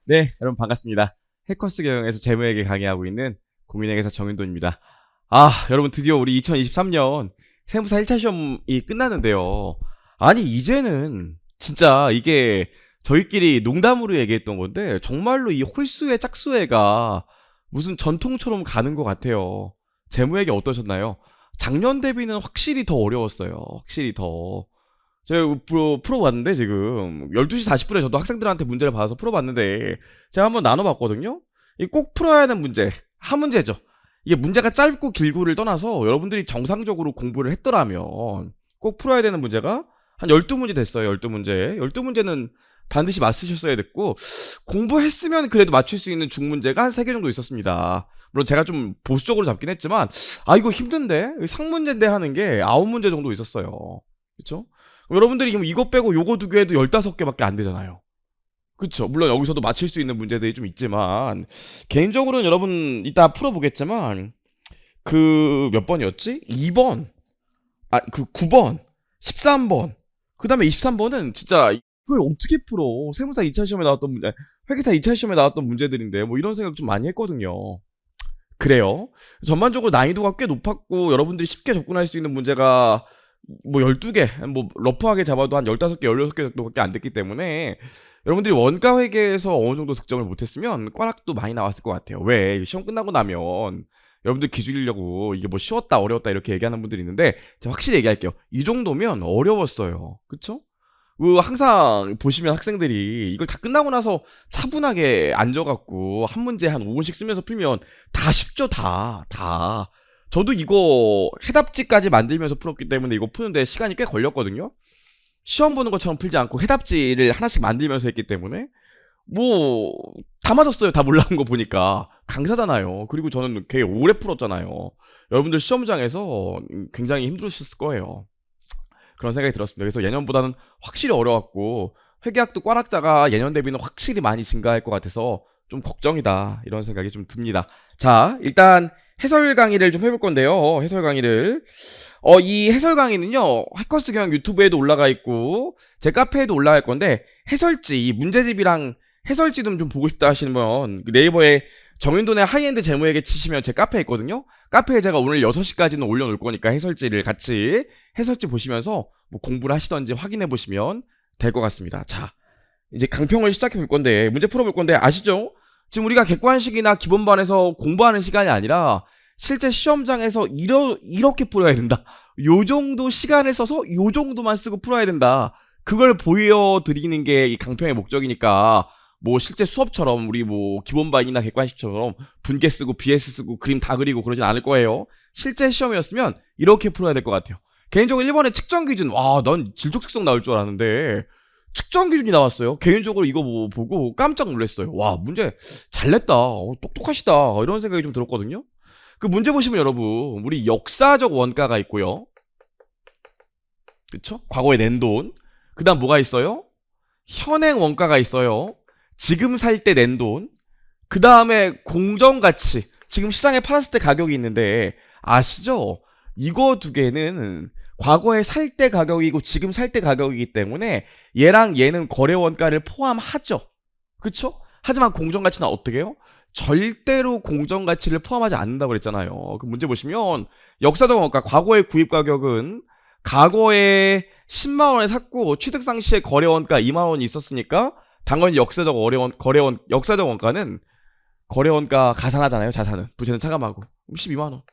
네, 여러분 반갑습니다. 해커스 경영에서 재무회계 강의하고 있는 공인회계사 정윤돈입니다. 여러분 드디어 우리 2023년 세무사 1차 시험이 끝났는데요. 아니, 이제는 진짜 이게 저희끼리 농담으로 얘기했던 건데 정말로 이 홀수의 짝수회가 무슨 전통처럼 가는 것 같아요. 재무회계 어떠셨나요? 작년 대비는 확실히 더 어려웠어요. 확실히 더. 제가 풀어봤는데 지금 12시 40분에 저도 학생들한테 문제를 받아서 풀어봤는데 제가 한번 나눠봤거든요. 이 꼭 풀어야 하는 문제 한 문제죠. 이게 문제가 짧고 길고를 떠나서 여러분들이 정상적으로 공부를 했더라면 꼭 풀어야 되는 문제가 한 12문제 됐어요. 12문제 12문제는 반드시 맞추셨어야 됐고, 공부했으면 그래도 맞출 수 있는 중문제가 한 3개 정도 있었습니다. 물론 제가 좀 보수적으로 잡긴 했지만 이거 힘든데 상문제인데 하는 게 9문제 정도 있었어요. 그쵸? 여러분들이 이거 빼고 요거 2개 해도 15개밖에 안 되잖아요. 그쵸? 물론 여기서도 맞출 수 있는 문제들이 좀 있지만, 개인적으로는 여러분 이따 풀어보겠지만, 그 몇 번이었지? 2번, 그 9번, 13번, 그 다음에 23번은 진짜 이걸 어떻게 풀어? 세무사 2차 시험에 나왔던 문제, 회계사 2차 시험에 나왔던 문제들인데 뭐 이런 생각 좀 많이 했거든요. 그래요. 전반적으로 난이도가 꽤 높았고 여러분들이 쉽게 접근할 수 있는 문제가 뭐 12개, 뭐 러프하게 잡아도 한 15개, 16개 정도밖에 안 됐기 때문에 여러분들이 원가 회계에서 어느 정도 득점을 못했으면 꽈락도 많이 나왔을 것 같아요. 왜? 시험 끝나고 나면 여러분들 기죽이려고 이게 뭐 쉬웠다 어려웠다 이렇게 얘기하는 분들이 있는데, 제가 확실히 얘기할게요. 이 정도면 어려웠어요. 그쵸? 항상 보시면 학생들이 이걸 다 끝나고 나서 차분하게 앉아갖고 한 문제 한 5분씩 쓰면서 풀면 다 쉽죠. 다. 저도 이거 해답지까지 만들면서 풀었기 때문에 이거 푸는데 시간이 꽤 걸렸거든요. 시험 보는 것처럼 풀지 않고 해답지를 하나씩 만들면서 했기 때문에 뭐 다 맞았어요. 다 몰라온 거 보니까. 강사잖아요. 그리고 저는 되게 오래 풀었잖아요. 여러분들 시험장에서 굉장히 힘들으셨을 거예요. 그런 생각이 들었습니다. 그래서 예년보다는 확실히 어려웠고, 회계학도 꽈락자가 예년 대비는 확실히 많이 증가할 것 같아서 좀 걱정이다, 이런 생각이 좀 듭니다. 자, 일단 해설 강의를 좀 해볼 건데요. 해설 강의를 이 해설 강의는요, 해커스 경영 유튜브에도 올라가 있고 제 카페에도 올라갈 건데, 해설지, 이 문제집이랑 해설지 좀 보고 싶다 하시는 분 네이버에 정윤돈의 하이엔드 재무회계 치시면 제 카페에 있거든요. 카페에 제가 오늘 6시까지는 올려놓을 거니까 해설지를 같이 해설지 보시면서 뭐 공부를 하시던지 확인해 보시면 될 것 같습니다. 자, 이제 강평을 시작해 볼 건데, 문제 풀어볼 건데, 아시죠? 지금 우리가 객관식이나 기본반에서 공부하는 시간이 아니라 실제 시험장에서 이렇게 풀어야 된다. 요 정도 시간을 써서 요 정도만 쓰고 풀어야 된다. 그걸 보여드리는 게 이 강평의 목적이니까, 뭐 실제 수업처럼 우리 뭐 기본반이나 객관식처럼 분계 쓰고 BS 쓰고 그림 다 그리고 그러진 않을 거예요. 실제 시험이었으면 이렇게 풀어야 될 것 같아요. 개인적으로 1번에 측정 기준, 난 질적 특성 나올 줄 알았는데 측정 기준이 나왔어요. 개인적으로 이거 뭐 보고 깜짝 놀랐어요. 와, 문제 잘 냈다. 똑똑하시다. 이런 생각이 좀 들었거든요. 그 문제 보시면 여러분, 우리 역사적 원가가 있고요. 그쵸? 과거에 낸 돈. 그 다음 뭐가 있어요? 현행 원가가 있어요. 지금 살 때 낸 돈. 그 다음에 공정가치. 지금 시장에 팔았을 때 가격이 있는데, 아시죠? 이거 2개는 과거에 살 때 가격이고 지금 살 때 가격이기 때문에 얘랑 얘는 거래 원가를 포함하죠. 그쵸? 하지만 공정가치는 어떻게 해요? 절대로 공정가치를 포함하지 않는다고 그랬잖아요. 그 문제 보시면 역사적 원가, 과거의 구입 가격은 과거에 10만원에 샀고 취득 당시에 거래 원가 2만원이 있었으니까 당연히 역사적 원가는 거래 원가 가산하잖아요. 자산은 부채는 차감하고 12만원.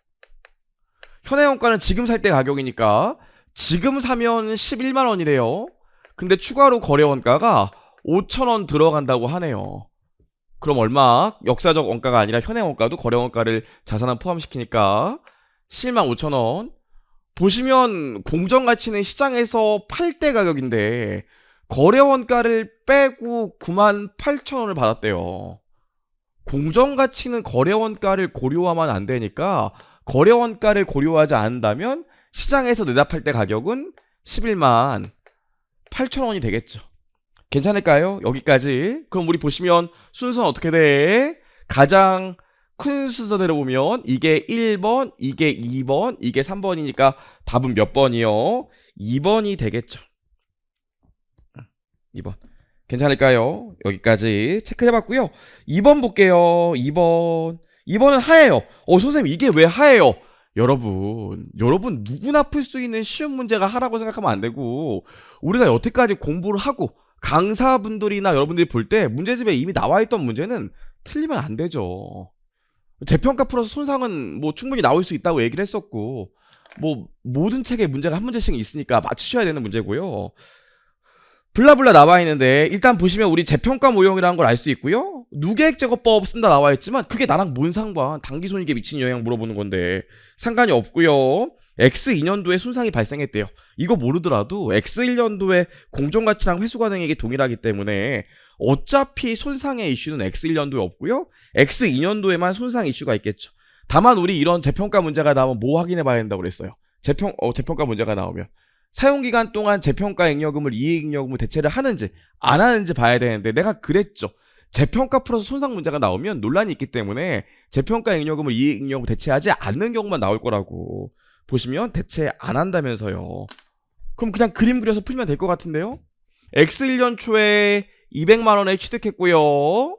현행 원가는 지금 살 때 가격이니까 지금 사면 11만원이래요. 근데 추가로 거래 원가가 5천원 들어간다고 하네요. 그럼 얼마? 역사적 원가가 아니라 현행 원가도 거래 원가를 자산안 포함시키니까 11만 5천원. 보시면 공정가치는 시장에서 팔 때 가격인데 거래 원가를 빼고 9만 8천원을 받았대요. 공정가치는 거래 원가를 고려하면 안 되니까, 거래 원가를 고려하지 않는다면 시장에서 내다 팔 때 가격은 11만 8천원이 되겠죠. 괜찮을까요? 여기까지. 그럼 우리 보시면 순서는 어떻게 돼? 가장 큰 순서대로 보면 이게 1번, 이게 2번, 이게 3번이니까 답은 몇 번이요? 2번이 되겠죠. 2번. 괜찮을까요? 여기까지 체크해봤고요. 2번 볼게요. 2번은 하예요. 선생님 이게 왜 하예요? 여러분 누구나 풀 수 있는 쉬운 문제가 하라고 생각하면 안 되고, 우리가 여태까지 공부를 하고 강사분들이나 여러분들이 볼 때 문제집에 이미 나와있던 문제는 틀리면 안 되죠. 재평가 풀어서 손상은 뭐 충분히 나올 수 있다고 얘기를 했었고, 뭐 모든 책에 문제가 한 문제씩 있으니까 맞추셔야 되는 문제고요. 블라블라 나와있는데 일단 보시면 우리 재평가 모형이라는 걸 알 수 있고요. 누계획 제거법 쓴다 나와있지만 그게 나랑 뭔 상관, 당기손익에 미치는 영향 물어보는 건데 상관이 없고요. X2년도에 손상이 발생했대요. 이거 모르더라도 X1년도에 공정가치랑 회수가능액이 동일하기 때문에 어차피 손상의 이슈는 X1년도에 없고요. X2년도에만 손상 이슈가 있겠죠. 다만 우리 이런 재평가 문제가 나오면 뭐 확인해 봐야 된다고 그랬어요. 재평가 문제가 나오면 사용기간 동안 재평가 잉여금을 이익잉여금으로 대체를 하는지 안 하는지 봐야 되는데, 내가 그랬죠. 재평가 풀어서 손상 문제가 나오면 논란이 있기 때문에 재평가 잉여금을 이익잉여금으로 대체하지 않는 경우만 나올 거라고. 보시면 대체 안 한다면서요. 그럼 그냥 그림 그려서 풀면 될 것 같은데요. X1년 초에 200만원을 취득했고요.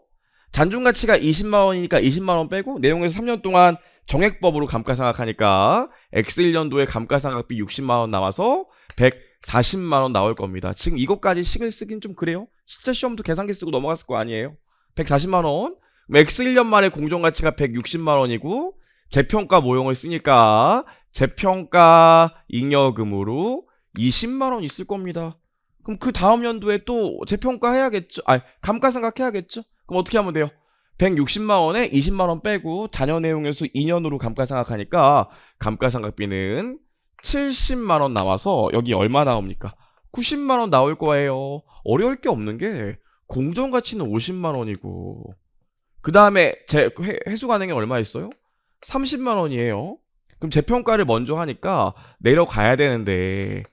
잔존가치가 20만원이니까 20만원 빼고 내용에서 3년 동안 정액법으로 감가상각하니까 X1년도에 감가상각비 60만원 남아서 140만원 나올 겁니다. 지금 이것까지 식을 쓰긴 좀 그래요. 실제 시험도 계산기 쓰고 넘어갔을 거 아니에요. 140만원. X1년 만에 공정가치가 160만원이고 재평가 모형을 쓰니까 재평가 잉여금으로 20만원 있을 겁니다. 그럼 그 다음 연도에 또 재평가 해야겠죠. 감가상각 해야겠죠. 그럼 어떻게 하면 돼요? 160만원에 20만원 빼고 자녀 내용에서 2년으로 감가상각하니까 감가상각비는 70만원 나와서 여기 얼마 나옵니까? 90만원 나올 거예요. 어려울 게 없는 게 공정가치는 50만원이고 그 다음에 회수가능액 얼마 있어요? 30만원이에요. 그럼 재평가를 먼저 하니까 내려가야 되는데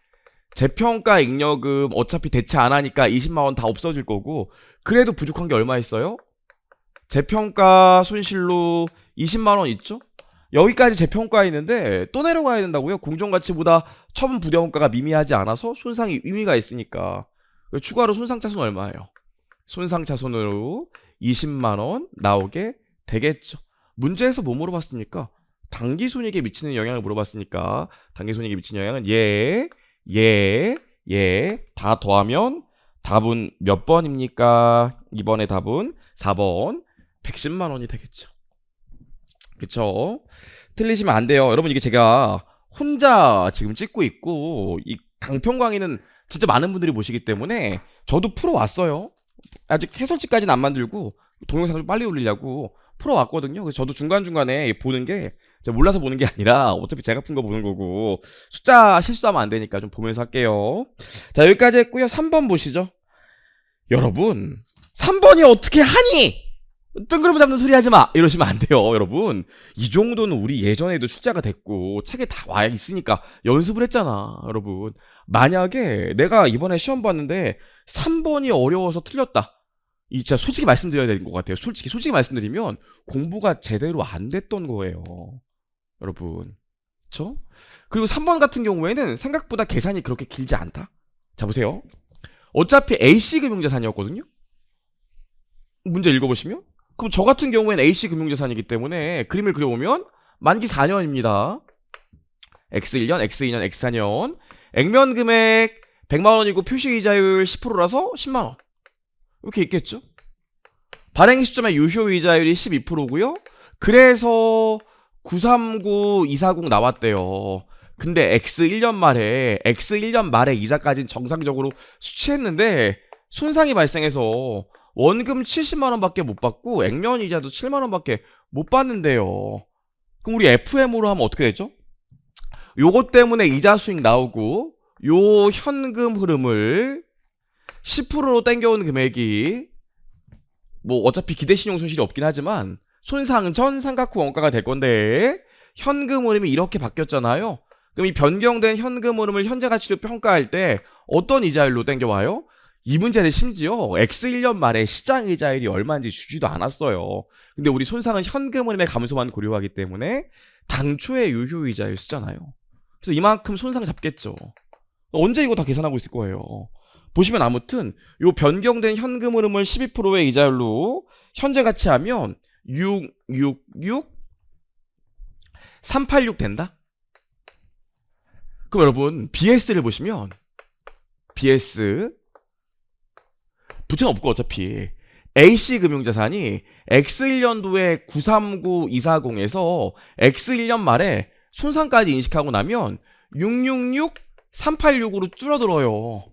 재평가 잉여금 어차피 대체 안 하니까 20만원 다 없어질 거고, 그래도 부족한 게 얼마 있어요? 재평가 손실로 20만원 있죠? 여기까지 재평가 있는데 또 내려가야 된다고요? 공정가치보다 처분 부대원가가 미미하지 않아서 손상이 의미가 있으니까. 추가로 손상차손 얼마예요? 손상차손으로 20만원 나오게 되겠죠. 문제에서 뭐 물어봤습니까? 당기손익에 미치는 영향을 물어봤으니까 당기손익에 미치는 영향은 다 더하면 답은 몇 번입니까? 이번에 답은 4번 110만원이 되겠죠. 그쵸? 틀리시면 안 돼요. 여러분, 이게 제가 혼자 지금 찍고 있고 이 강평 강의는 진짜 많은 분들이 보시기 때문에 저도 풀어왔어요. 아직 해설지까지는 안 만들고 동영상을 빨리 올리려고 풀어왔거든요. 그래서 저도 중간중간에 보는 게 제가 몰라서 보는 게 아니라 어차피 제가 푼 거 보는 거고 숫자 실수하면 안 되니까 좀 보면서 할게요. 자, 여기까지 했고요. 3번 보시죠. 여러분, 3번이 어떻게 하니? 뜬구름 잡는 소리 하지 마! 이러시면 안 돼요, 여러분. 이 정도는 우리 예전에도 숫자가 됐고 책에 다 와 있으니까 연습을 했잖아, 여러분. 만약에 내가 이번에 시험 봤는데 3번이 어려워서 틀렸다. 이 진짜 솔직히 말씀드려야 되는 것 같아요. 솔직히 말씀드리면 공부가 제대로 안 됐던 거예요, 여러분. 그쵸? 그리고 3번 같은 경우에는 생각보다 계산이 그렇게 길지 않다. 자, 보세요. 어차피 A씨금융자산이었거든요. 문제 읽어보시면, 그럼 저 같은 경우에는 A씨금융자산이기 때문에 그림을 그려보면 만기 4년입니다. X1년, X2년, X4년. 액면금액 100만원이고 표시이자율 10%라서 10만원. 이렇게 있겠죠? 발행 시점에 유효이자율이 12%고요. 그래서 939, 240 나왔대요. 근데 X1년 말에 이자까지는 정상적으로 수취했는데 손상이 발생해서 원금 70만원밖에 못 받고 액면 이자도 7만원밖에 못 받는데요. 그럼 우리 FM으로 하면 어떻게 되죠? 요것 때문에 이자 수익 나오고 요 현금 흐름을 10%로 땡겨온 금액이 뭐 어차피 기대신용 손실이 없긴 하지만 손상 전 상각 후 원가가 될 건데 현금 흐름이 이렇게 바뀌었잖아요. 그럼 이 변경된 현금 흐름을 현재 가치로 평가할 때 어떤 이자율로 땡겨와요? 이 문제는 심지어 X1년 말에 시장 이자율이 얼마인지 주지도 않았어요. 근데 우리 손상은 현금 흐름의 감소만 고려하기 때문에 당초에 유효 이자율 쓰잖아요. 그래서 이만큼 손상 잡겠죠. 언제 이거 다 계산하고 있을 거예요. 보시면 아무튼 요 변경된 현금 흐름을 12%의 이자율로 현재 가치 하면 386 된다? 그럼 여러분 BS를 보시면 BS 부채는 없고 어차피 A씨금융자산이 X1년도에 939240에서 X1년 말에 손상까지 인식하고 나면 666386으로 줄어들어요.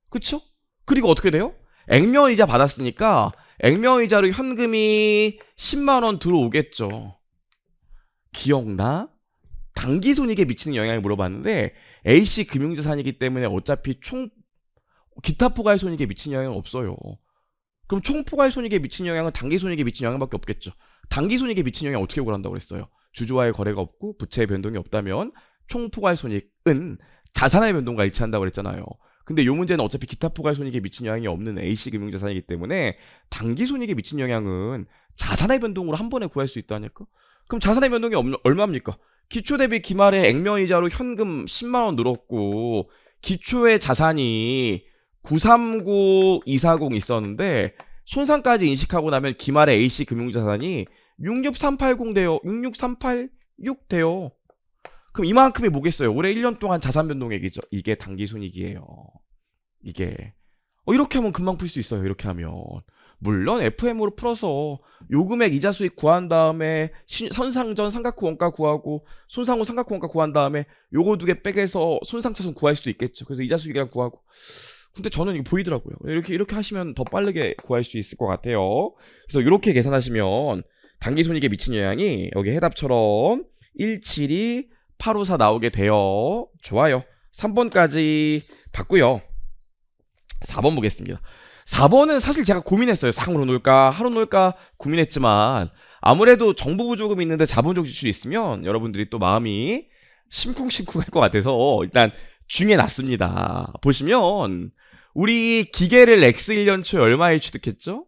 그쵸? 그리고 어떻게 돼요? 액면이자 받았으니까 액면이자로 현금이 10만원 들어오겠죠. 기억나? 당기손익에 미치는 영향을 물어봤는데 A씨 금융자산이기 때문에 어차피 기타 포괄손익에 미치는 영향은 없어요. 그럼 총포괄손익에 미치는 영향은 당기손익에 미치는 영향밖에 없겠죠. 당기손익에 미치는 영향 어떻게 구한다고 그랬어요? 주주와의 거래가 없고 부채의 변동이 없다면 총포괄손익은 자산의 변동과 일치한다고 그랬잖아요. 근데 이 문제는 어차피 기타 포괄손익에 미치는 영향이 없는 A씨 금융자산이기 때문에 당기손익에 미치는 영향은 자산의 변동으로 한 번에 구할 수 있다니까? 그럼 자산의 변동이 얼마입니까? 기초 대비 기말에 액면이자로 현금 10만원 늘었고 기초의 자산이 939240 있었는데 손상까지 인식하고 나면 기말에 A씨 금융자산이 66380 돼요. 66386 돼요. 그럼 이만큼이 뭐겠어요? 올해 1년 동안 자산 변동액이죠. 이게 당기손익이에요. 이게 이렇게 하면 금방 풀 수 있어요. 이렇게 하면 물론 FM으로 풀어서 요금액 이자 수익 구한 다음에 선상전 삼각후 원가 구하고 손상 후 삼각후 원가 구한 다음에 요거 두 개 빼개서 손상차손 구할 수도 있겠죠. 그래서 이자 수익이랑 구하고. 근데 저는 이거 보이더라고요. 이렇게 하시면 더 빠르게 구할 수 있을 것 같아요. 그래서 이렇게 계산하시면 당기손익에 미친 영향이 여기 해답처럼 172 854 나오게 돼요. 좋아요. 3번까지 봤고요. 4번 보겠습니다. 4번은 사실 제가 고민했어요. 상으로 놓을까 하로 놓을까 고민했지만 아무래도 정부 보조금이 있는데 자본적 지출이 있으면 여러분들이 또 마음이 심쿵심쿵할 것 같아서 일단 중해놨습니다. 보시면 우리 기계를 X1년 초에 얼마에 취득했죠?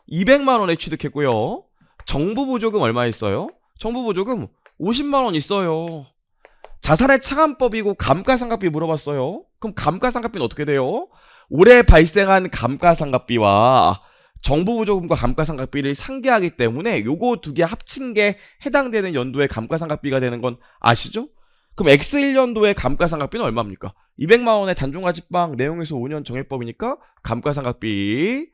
200만원에 취득했고요. 정부 보조금 얼마 있어요? 정부 보조금 50만원 있어요. 자산의 차감법이고 감가상각비 물어봤어요. 그럼 감가상각비는 어떻게 돼요? 올해 발생한 감가상각비와 정부 보조금과 감가상각비를 상계하기 때문에 요거 두 개 합친 게 해당되는 연도의 감가상각비가 되는 건 아시죠? 그럼 X1년도의 감가상각비는 얼마입니까? 200만원의 단종아지빵 내용에서 5년 정액법이니까 감가상각비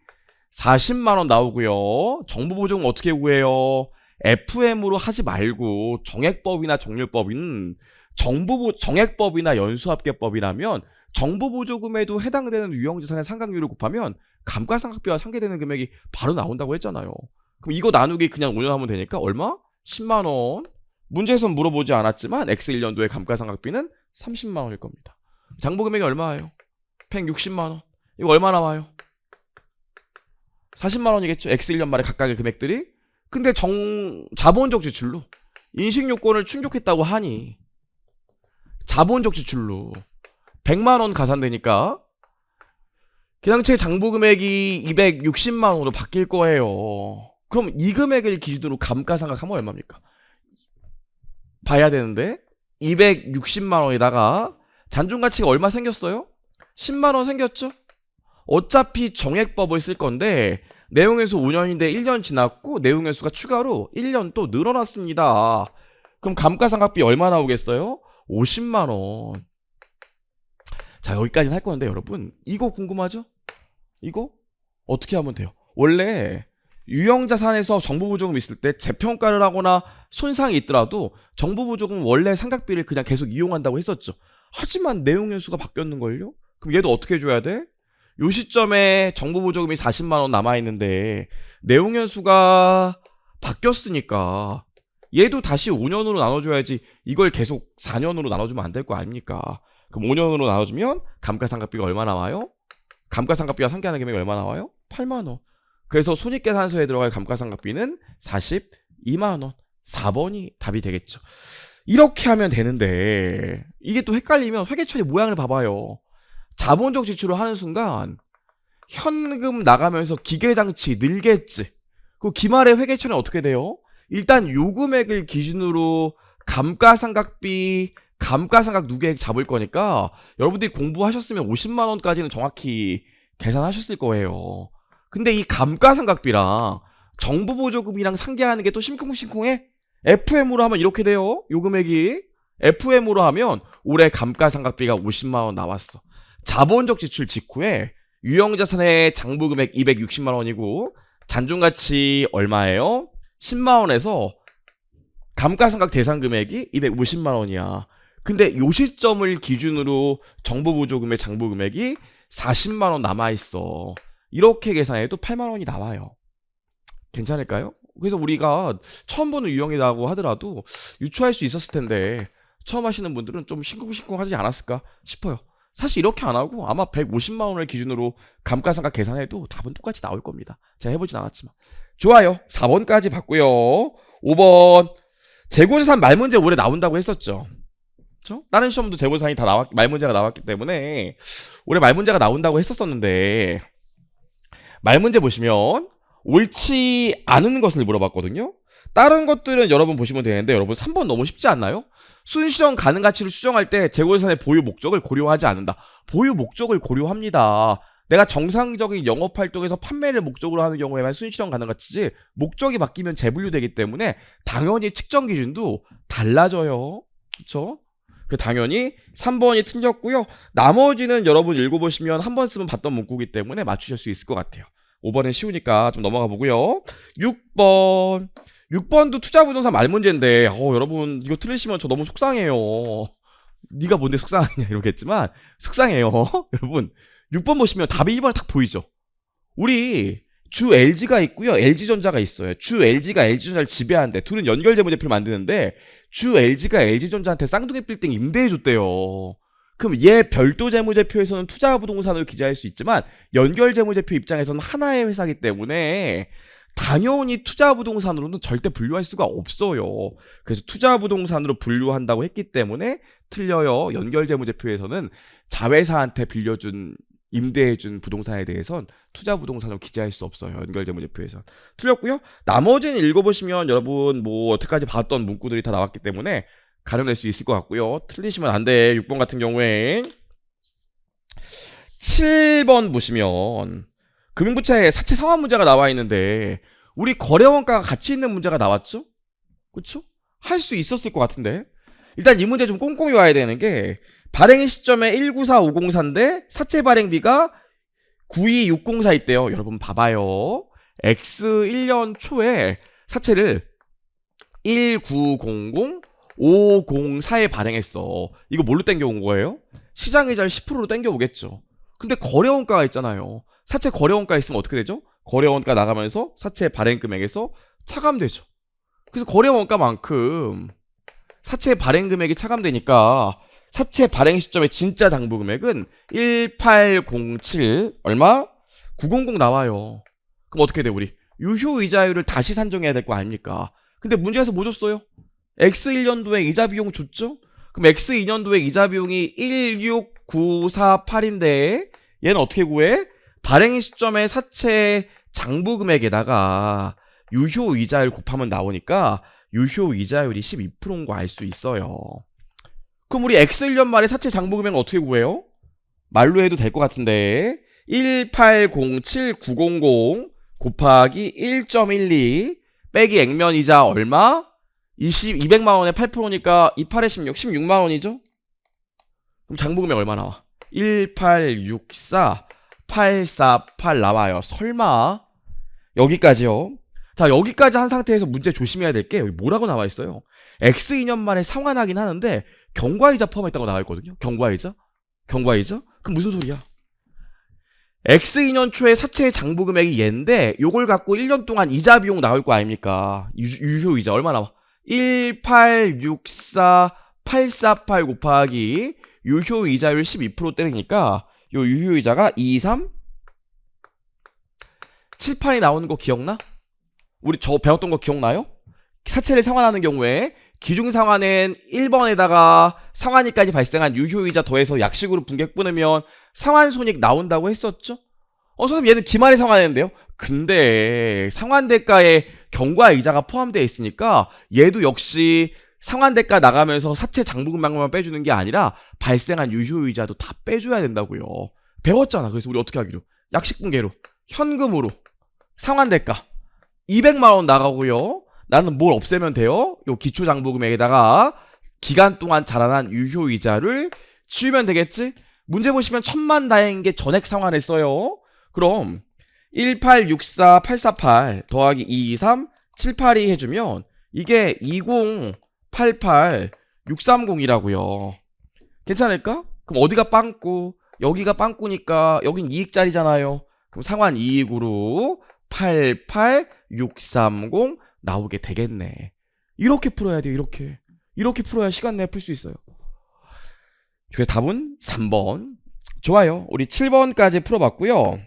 40만원 나오고요. 정부 보조금 어떻게 구해요? FM으로 하지 말고 정액법이나 정률법인 정액법이나 연수합계법이라면 정부 보조금에도 해당되는 유형자산의 상각률을 곱하면 감가상각비와 상계되는 금액이 바로 나온다고 했잖아요. 그럼 이거 나누기 그냥 5년 하면 되니까 얼마? 10만원. 문제에선 물어보지 않았지만 X1년도의 감가상각비는 30만원일 겁니다. 장부금액이 얼마예요? 160만원. 이거 얼마 나와요? 40만원이겠죠? X1년 말에 각각의 금액들이. 근데 자본적 지출로 인식요건을 충족했다고 하니 자본적 지출로 100만원 가산되니까 그 당시에 장부금액이 260만원으로 바뀔 거예요. 그럼 이 금액을 기준으로 감가상각하면 얼마입니까? 봐야 되는데 260만원에다가 잔존가치가 얼마 생겼어요? 10만원 생겼죠? 어차피 정액법을 쓸 건데 내용에서 5년인데 1년 지났고 내용의 수가 추가로 1년 또 늘어났습니다. 그럼 감가상각비 얼마 나오겠어요? 50만원. 자, 여기까지는 할 건데 여러분 이거 궁금하죠? 이거 어떻게 하면 돼요? 원래 유형자산에서 정부보조금 있을 때 재평가를 하거나 손상이 있더라도 정부보조금 원래 상각비를 그냥 계속 이용한다고 했었죠. 하지만 내용의 수가 바뀌었는걸요? 그럼 얘도 어떻게 해줘야 돼? 요 시점에 정부보조금이 40만원 남아있는데 내용연수가 바뀌었으니까 얘도 다시 5년으로 나눠줘야지 이걸 계속 4년으로 나눠주면 안 될 거 아닙니까? 그럼 5년으로 나눠주면 감가상각비가 얼마 나와요? 감가상각비와 상계하는 금액이 얼마 나와요? 8만원. 그래서 손익계산서에 들어갈 감가상각비는 42만원. 4번이 답이 되겠죠. 이렇게 하면 되는데 이게 또 헷갈리면 회계처리 모양을 봐봐요. 자본적 지출을 하는 순간 현금 나가면서 기계장치 늘겠지. 그 기말의 회계처리는 어떻게 돼요? 일단 요 금액을 기준으로 감가상각비 감가상각 누계액 잡을 거니까 여러분들이 공부하셨으면 50만 원까지는 정확히 계산하셨을 거예요. 근데 이 감가상각비랑 정부 보조금이랑 상계하는 게 또 심쿵심쿵해? FM으로 하면 이렇게 돼요. 요 금액이. FM으로 하면 올해 감가상각비가 50만 원 나왔어. 자본적 지출 직후에 유형자산의 장부금액 260만 원이고 잔존가치 얼마예요? 10만 원에서 감가상각 대상 금액이 250만 원이야. 근데 요 시점을 기준으로 정부 보조금의 장부금액이 40만 원 남아있어. 이렇게 계산해도 8만 원이 나와요. 괜찮을까요? 그래서 우리가 처음 보는 유형이라고 하더라도 유추할 수 있었을 텐데 처음 하시는 분들은 좀 싱쿵싱쿵 하지 않았을까 싶어요. 사실 이렇게 안 하고 아마 150만 원을 기준으로 감가상각 계산해도 답은 똑같이 나올 겁니다. 제가 해보진 않았지만. 좋아요. 4번까지 봤고요. 5번. 재고자산 말문제 올해 나온다고 했었죠. 그쵸? 다른 시험도 재고자산이 다 말문제가 나왔기 때문에 올해 말문제가 나온다고 했었었는데 말문제 보시면 옳지 않은 것을 물어봤거든요. 다른 것들은 여러분 보시면 되는데 여러분 3번 너무 쉽지 않나요? 순실현 가능 가치를 추정할 때 재고자산의 보유 목적을 고려하지 않는다. 보유 목적을 고려합니다. 내가 정상적인 영업활동에서 판매를 목적으로 하는 경우에만 순실현 가능 가치지 목적이 바뀌면 재분류되기 때문에 당연히 측정 기준도 달라져요. 그쵸? 당연히 3번이 틀렸고요. 나머지는 여러분 읽어보시면 한 번 쓰면 봤던 문구이기 때문에 맞추실 수 있을 것 같아요. 5번은 쉬우니까 좀 넘어가 보고요. 6번. 6번도 투자부동산 말문제인데 여러분 이거 틀리시면 저 너무 속상해요. 네가 뭔데 속상하냐 이러겠지만 속상해요. 여러분 6번 보시면 답이 1번에 딱 보이죠. 우리 주 LG가 있고요. LG전자가 있어요. 주 LG가 LG전자를 지배하는데 둘은 연결재무제표를 만드는데 주 LG가 LG전자한테 쌍둥이 빌딩 임대해줬대요. 그럼 얘 별도 재무제표에서는 투자부동산으로 기재할 수 있지만 연결재무제표 입장에서는 하나의 회사이기 때문에 당연히 투자부동산으로는 절대 분류할 수가 없어요. 그래서 투자부동산으로 분류한다고 했기 때문에 틀려요. 연결재무제표에서는 자회사한테 빌려준 임대해준 부동산에 대해선 투자부동산으로 기재할 수 없어요. 연결재무제표에선. 틀렸고요. 나머지는 읽어보시면 여러분 뭐 여태까지 봤던 문구들이 다 나왔기 때문에 가려낼 수 있을 것 같고요. 틀리시면 안 돼. 6번 같은 경우에 7번 보시면 금융부채 사채 상환 문제가 나와 있는데 우리 거래원가가 같이 있는 문제가 나왔죠? 그쵸? 할 수 있었을 것 같은데 일단 이 문제 좀 꼼꼼히 와야 되는 게 발행 시점에 194504인데 사채 발행비가 92604 있대요. 여러분 봐봐요. X 1년 초에 사채를 1900 504에 발행했어. 이거 뭘로 땡겨온 거예요? 시장이자를 10%로 땡겨오겠죠. 근데 거래원가가 있잖아요. 사채 거래원가 있으면 어떻게 되죠? 거래원가 나가면서 사채 발행 금액에서 차감되죠. 그래서 거래원가만큼 사채 발행 금액이 차감되니까 사채 발행 시점의 진짜 장부 금액은 1807 얼마? 900 나와요. 그럼 어떻게 돼 우리? 유효이자율을 다시 산정해야 될 거 아닙니까? 근데 문제에서 뭐 줬어요? X1년도에 이자 비용 줬죠? 그럼 X2년도에 이자 비용이 16948인데 얘는 어떻게 구해? 발행 시점의 사채 장부 금액에다가 유효이자율 곱하면 나오니까 유효이자율이 12%인 거 알 수 있어요. 그럼 우리 X1년 말에 사채 장부 금액은 어떻게 구해요? 말로 해도 될 것 같은데 1807900 곱하기 1.12 빼기 액면이자 얼마? 200만원에 8%니까 28에 16, 16만원이죠? 그럼 장부금액 얼마 나와? 1864, 848 나와요. 설마? 여기까지요. 자, 여기까지 한 상태에서 문제 조심해야 될 게 여기 뭐라고 나와 있어요? X2년 만에 상환하긴 하는데 경과이자 포함했다고 나와 있거든요. 경과이자? 경과이자? 그럼 무슨 소리야? X2년 초에 사채의 장부금액이 얘인데 요걸 갖고 1년 동안 이자 비용 나올 거 아닙니까? 유효이자 얼마 나와? 1864 848 곱하기 유효이자율 12% 때리니까 요 유효이자가 23 78이 나오는 거 기억나? 우리 저 배웠던 거 기억나요? 사채를 상환하는 경우에 기중상환은 1번에다가 상환이까지 발생한 유효이자 더해서 약식으로 분객 끊으면 상환손익 나온다고 했었죠? 선생님 얘는 기말에 상환했는데요? 근데 상환대가에 경과이자가 포함되어 있으니까 얘도 역시 상환대가 나가면서 사채 장부금만 빼주는 게 아니라 발생한 유효이자도 다 빼줘야 된다고요. 배웠잖아. 그래서 우리 어떻게 하기로? 약식분개로, 현금으로, 상환대가 200만원 나가고요. 나는 뭘 없애면 돼요? 요 기초장부금액에다가 기간 동안 자라난 유효이자를 지우면 되겠지? 문제 보시면 천만다행인 게 전액 상환했어요. 그럼 1864848 더하기 223 782 해주면 이게 2088630이라고요. 괜찮을까? 그럼 어디가 빵꾸? 여기가 빵꾸니까 여긴 이익자리잖아요. 그럼 상환 이익으로 88630 나오게 되겠네. 이렇게 풀어야 돼요. 이렇게 풀어야 시간 내에 풀 수 있어요. 그 답은 3번. 좋아요. 우리 7번까지 풀어봤고요.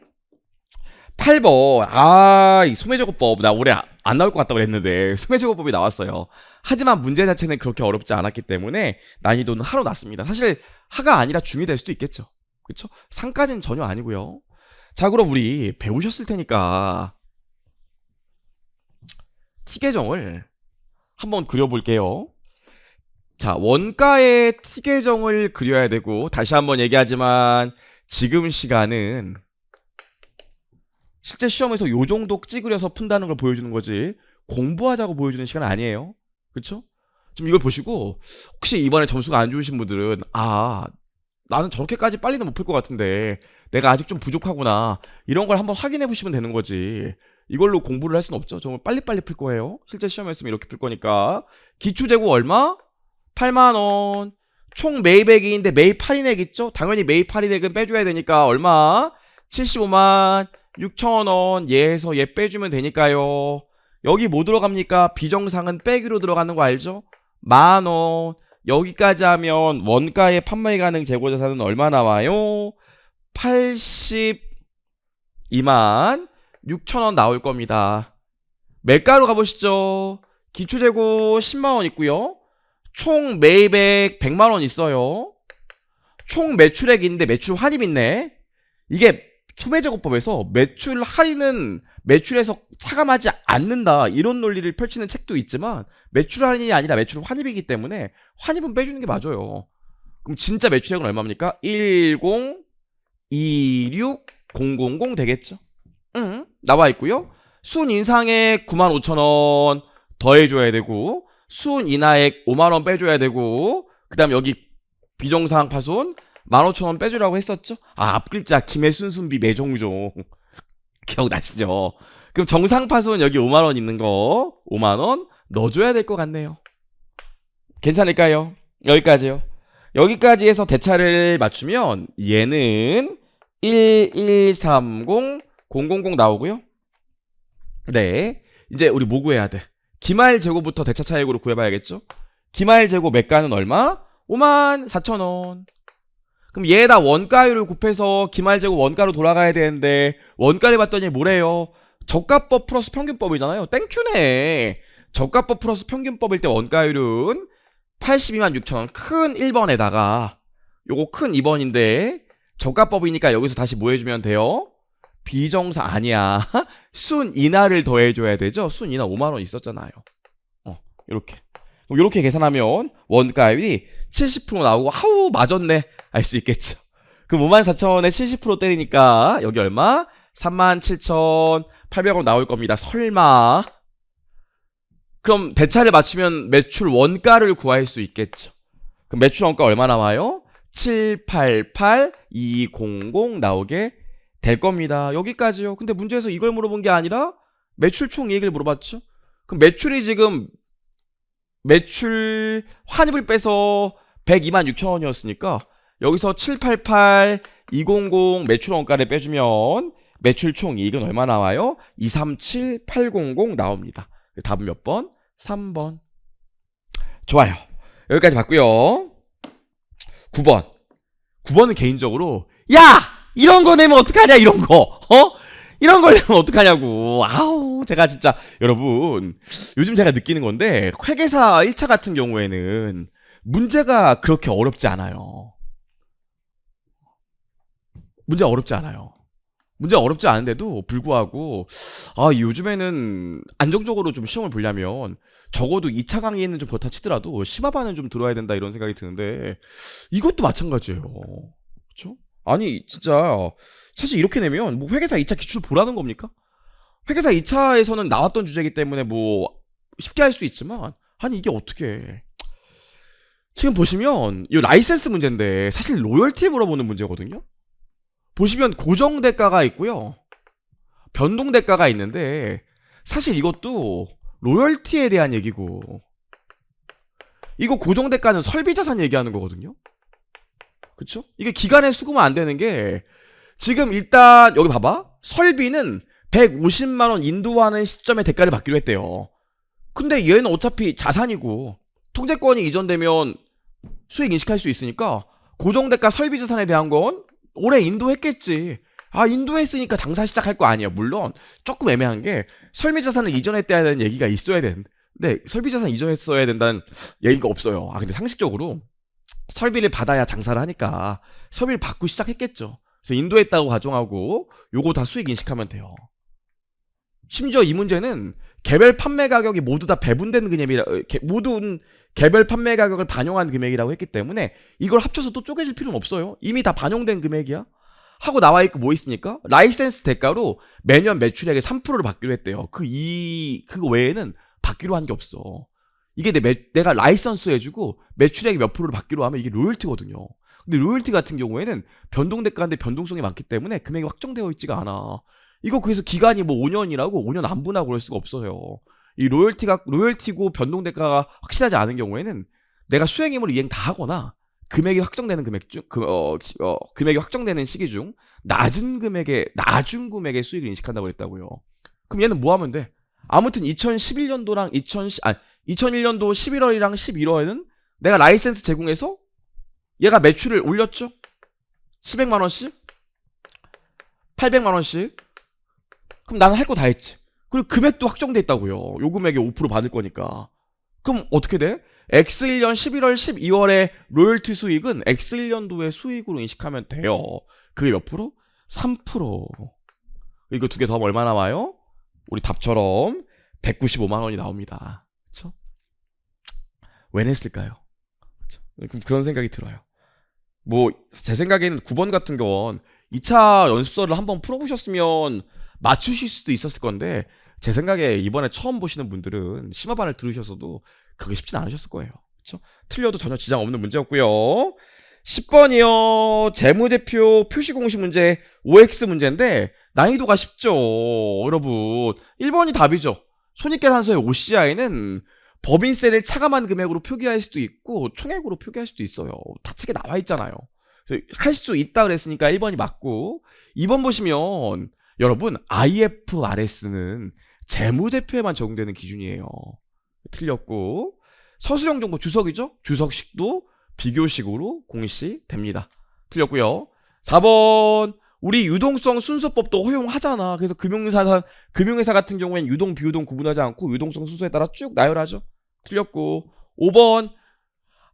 8번. 이 소매제곱법 나 올해 안 나올 것 같다고 그랬는데 소매제곱법이 나왔어요. 하지만 문제 자체는 그렇게 어렵지 않았기 때문에 난이도는 하로 낮습니다. 사실 하가 아니라 중이 될 수도 있겠죠. 그쵸? 상까지는 전혀 아니고요. 자, 그럼 우리 배우셨을 테니까 T계정을 한번 그려볼게요. 자, 원가의 T계정을 그려야 되고, 다시 한번 얘기하지만 지금 시간은 실제 시험에서 요 정도 찌그려서 푼다는 걸 보여주는 거지 공부하자고 보여주는 시간 아니에요. 그쵸? 좀 이걸 보시고 혹시 이번에 점수가 안 좋으신 분들은 나는 저렇게까지 빨리는 못 풀 것 같은데 내가 아직 좀 부족하구나, 이런 걸 한번 확인해 보시면 되는 거지. 이걸로 공부를 할 수는 없죠. 정말 빨리빨리 풀 거예요. 실제 시험이었으면 이렇게 풀 거니까. 기초재고 얼마? 8만원. 총 매입액인데 매입 할인액 있죠? 당연히 매입 할인액은 빼줘야 되니까 얼마? 75만 6천원. 얘에서 얘 빼주면 되니까요. 여기 뭐 들어갑니까? 비정상은 빼기로 들어가는 거 알죠? 만원. 여기까지 하면 원가의 판매 가능 재고자산은 얼마 나와요? 82만 6천원 나올 겁니다. 매가로 가보시죠. 기초재고 10만원 있고요. 총 매입액 100만원 있어요. 총 매출액인데 매출 환입 있네. 이게 소매제곱법에서 매출 할인은 매출에서 차감하지 않는다, 이런 논리를 펼치는 책도 있지만 매출 할인이 아니라 매출 환입이기 때문에 환입은 빼주는 게 맞아요. 그럼 진짜 매출액은 얼마입니까? 1026000 되겠죠? 나와 있고요. 순 인상액 95,000원 더해줘야 되고, 순 인하액 5만원 빼줘야 되고, 그 다음 여기 비정상 파손 15,000원 빼주라고 했었죠? 앞글자 김해순순비 매종종 기억나시죠? 그럼 정상 파손 여기 5만원 있는 거 5만원 넣어줘야 될 것 같네요. 괜찮을까요? 여기까지요. 여기까지 해서 대차를 맞추면 얘는 1130000 나오고요. 네, 이제 우리 뭐 구해야 돼? 기말 재고부터 대차 차익으로 구해봐야겠죠? 기말 재고 매가는 얼마? 54,000원. 그럼 얘에다 원가율을 곱해서 기말 재고 원가로 돌아가야 되는데 원가를 봤더니 뭐래요? 저가법 플러스 평균법이잖아요. 땡큐네. 저가법 플러스 평균법일 때 원가율은 82만 6천원 큰 1번에다가 요거 큰 2번인데 저가법이니까 여기서 다시 뭐 해주면 돼요? 비정상 아니야. 순 인하를 더해줘야 되죠. 순 인하 5만원 있었잖아요. 요렇게 계산하면 원가율이 70% 나오고, 하우 맞았네 알 수 있겠죠. 그럼 54,000원에 70% 때리니까 여기 얼마? 37,800원 나올 겁니다. 설마. 그럼 대차를 맞추면 매출 원가를 구할 수 있겠죠. 그럼 매출 원가 얼마 나와요? 788200 나오게 될 겁니다. 여기까지요. 근데 문제에서 이걸 물어본 게 아니라 매출 총 이익을 물어봤죠. 그럼 매출이 지금 매출 환입을 빼서 102만 6천원이었으니까 여기서 788200 매출 원가를 빼주면 매출 총 이익은 얼마 나와요? 237800 나옵니다. 답은 몇 번? 3번. 좋아요. 여기까지 봤고요. 9번은 개인적으로 이런 거 내면 어떡하냐, 이런 거. 이런 걸 내면 어떡하냐고. 제가 진짜 여러분 요즘 제가 느끼는 건데 회계사 1차 같은 경우에는 문제가 그렇게 어렵지 않아요. 문제 어렵지 않아요. 문제 어렵지 않은데도 불구하고 요즘에는 안정적으로 좀 시험을 보려면 적어도 2차 강의에는 좀 그렇다 치더라도 심화반은 좀 들어야 된다 이런 생각이 드는데 이것도 마찬가지예요. 그렇죠? 아니 진짜 사실 이렇게 내면 뭐 회계사 2차 기출 보라는 겁니까? 회계사 2차에서는 나왔던 주제이기 때문에 뭐 쉽게 할 수 있지만 아니 이게 어떻게 지금 보시면 이 라이센스 문제인데 사실 로열티 물어보는 문제거든요. 보시면 고정 대가가 있고요. 변동 대가가 있는데 사실 이것도 로열티에 대한 얘기고 이거 고정 대가는 설비 자산 얘기하는 거거든요. 그쵸? 이게 기간에 수급은 안 되는 게 지금 일단 여기 봐봐. 설비는 150만원 인도하는 시점에 대가를 받기로 했대요. 근데 얘는 어차피 자산이고 통제권이 이전되면 수익 인식할 수 있으니까 고정대가 설비 자산에 대한 건 올해 인도했겠지. 인도했으니까 장사 시작할 거 아니야. 물론 조금 애매한 게 설비 자산을 이전했다야 되는 얘기가 있어야 되는데 설비 자산 이전했어야 된다는 얘기가 없어요. 근데 상식적으로 설비를 받아야 장사를 하니까 설비를 받고 시작했겠죠. 그래서 인도했다고 가정하고 요거 다 수익 인식하면 돼요. 심지어 이 문제는 개별 판매 가격이 모두 다 배분된 금액이라 모든 개별 판매 가격을 반영한 금액이라고 했기 때문에 이걸 합쳐서 또 쪼개질 필요는 없어요. 이미 다 반영된 금액이야. 하고 나와 있고 뭐 있습니까? 라이센스 대가로 매년 매출액의 3%를 받기로 했대요. 그거 외에는 받기로 한 게 없어. 이게 내가 라이선스 해주고 매출액 몇 프로를 받기로 하면 이게 로열티거든요. 근데 로열티 같은 경우에는 변동 대가인데 변동성이 많기 때문에 금액이 확정되어 있지가 않아. 이거 그래서 기간이 뭐 5년이라고 5년 안 분하고 그럴 수가 없어요. 이 로열티고 변동 대가가 확실하지 않은 경우에는 내가 수행임을 이행 다 하거나 금액이 확정되는 금액이 확정되는 시기 중 낮은 금액의 수익을 인식한다고 그랬다고요. 그럼 얘는 뭐 하면 돼? 아무튼 2011년도랑 2001년도 11월이랑 11월에는 내가 라이센스 제공해서 얘가 매출을 올렸죠? 700만원씩? 800만원씩? 그럼 나는 할 거 다 했지. 그리고 금액도 확정돼 있다고요. 요 금액에 5% 받을 거니까. 그럼 어떻게 돼? X1년 11월 12월에 로열티 수익은 X1년도의 수익으로 인식하면 돼요. 그게 몇 프로? 3%. 이거 두 개 더하면 얼마 나와요? 우리 답처럼 195만원이 나옵니다. 그쵸? 왜 냈을까요? 그쵸? 그런 생각이 들어요. 뭐 제 생각에는 9번 같은 건 2차 연습서를 한번 풀어보셨으면 맞추실 수도 있었을 건데 제 생각에 이번에 처음 보시는 분들은 심화반을 들으셔서도 그렇게 쉽진 않으셨을 거예요. 그쵸? 틀려도 전혀 지장 없는 문제였고요. 10번이요. 재무제표 표시공시 문제 OX 문제인데 난이도가 쉽죠. 여러분 1번이 답이죠. 손익계산서의 OCI는 법인세를 차감한 금액으로 표기할 수도 있고 총액으로 표기할 수도 있어요. 다 책에 나와 있잖아요. 할 수 있다 그랬으니까 1번이 맞고 2번 보시면 여러분 IFRS는 재무제표에만 적용되는 기준이에요. 틀렸고 서술형 정보 주석이죠? 주석식도 비교식으로 공시됩니다. 틀렸고요. 4번 우리 유동성 순서법도 허용하잖아. 그래서 금융회사 같은 경우엔 유동 비유동 구분하지 않고 유동성 순서에 따라 쭉 나열하죠. 틀렸고 5번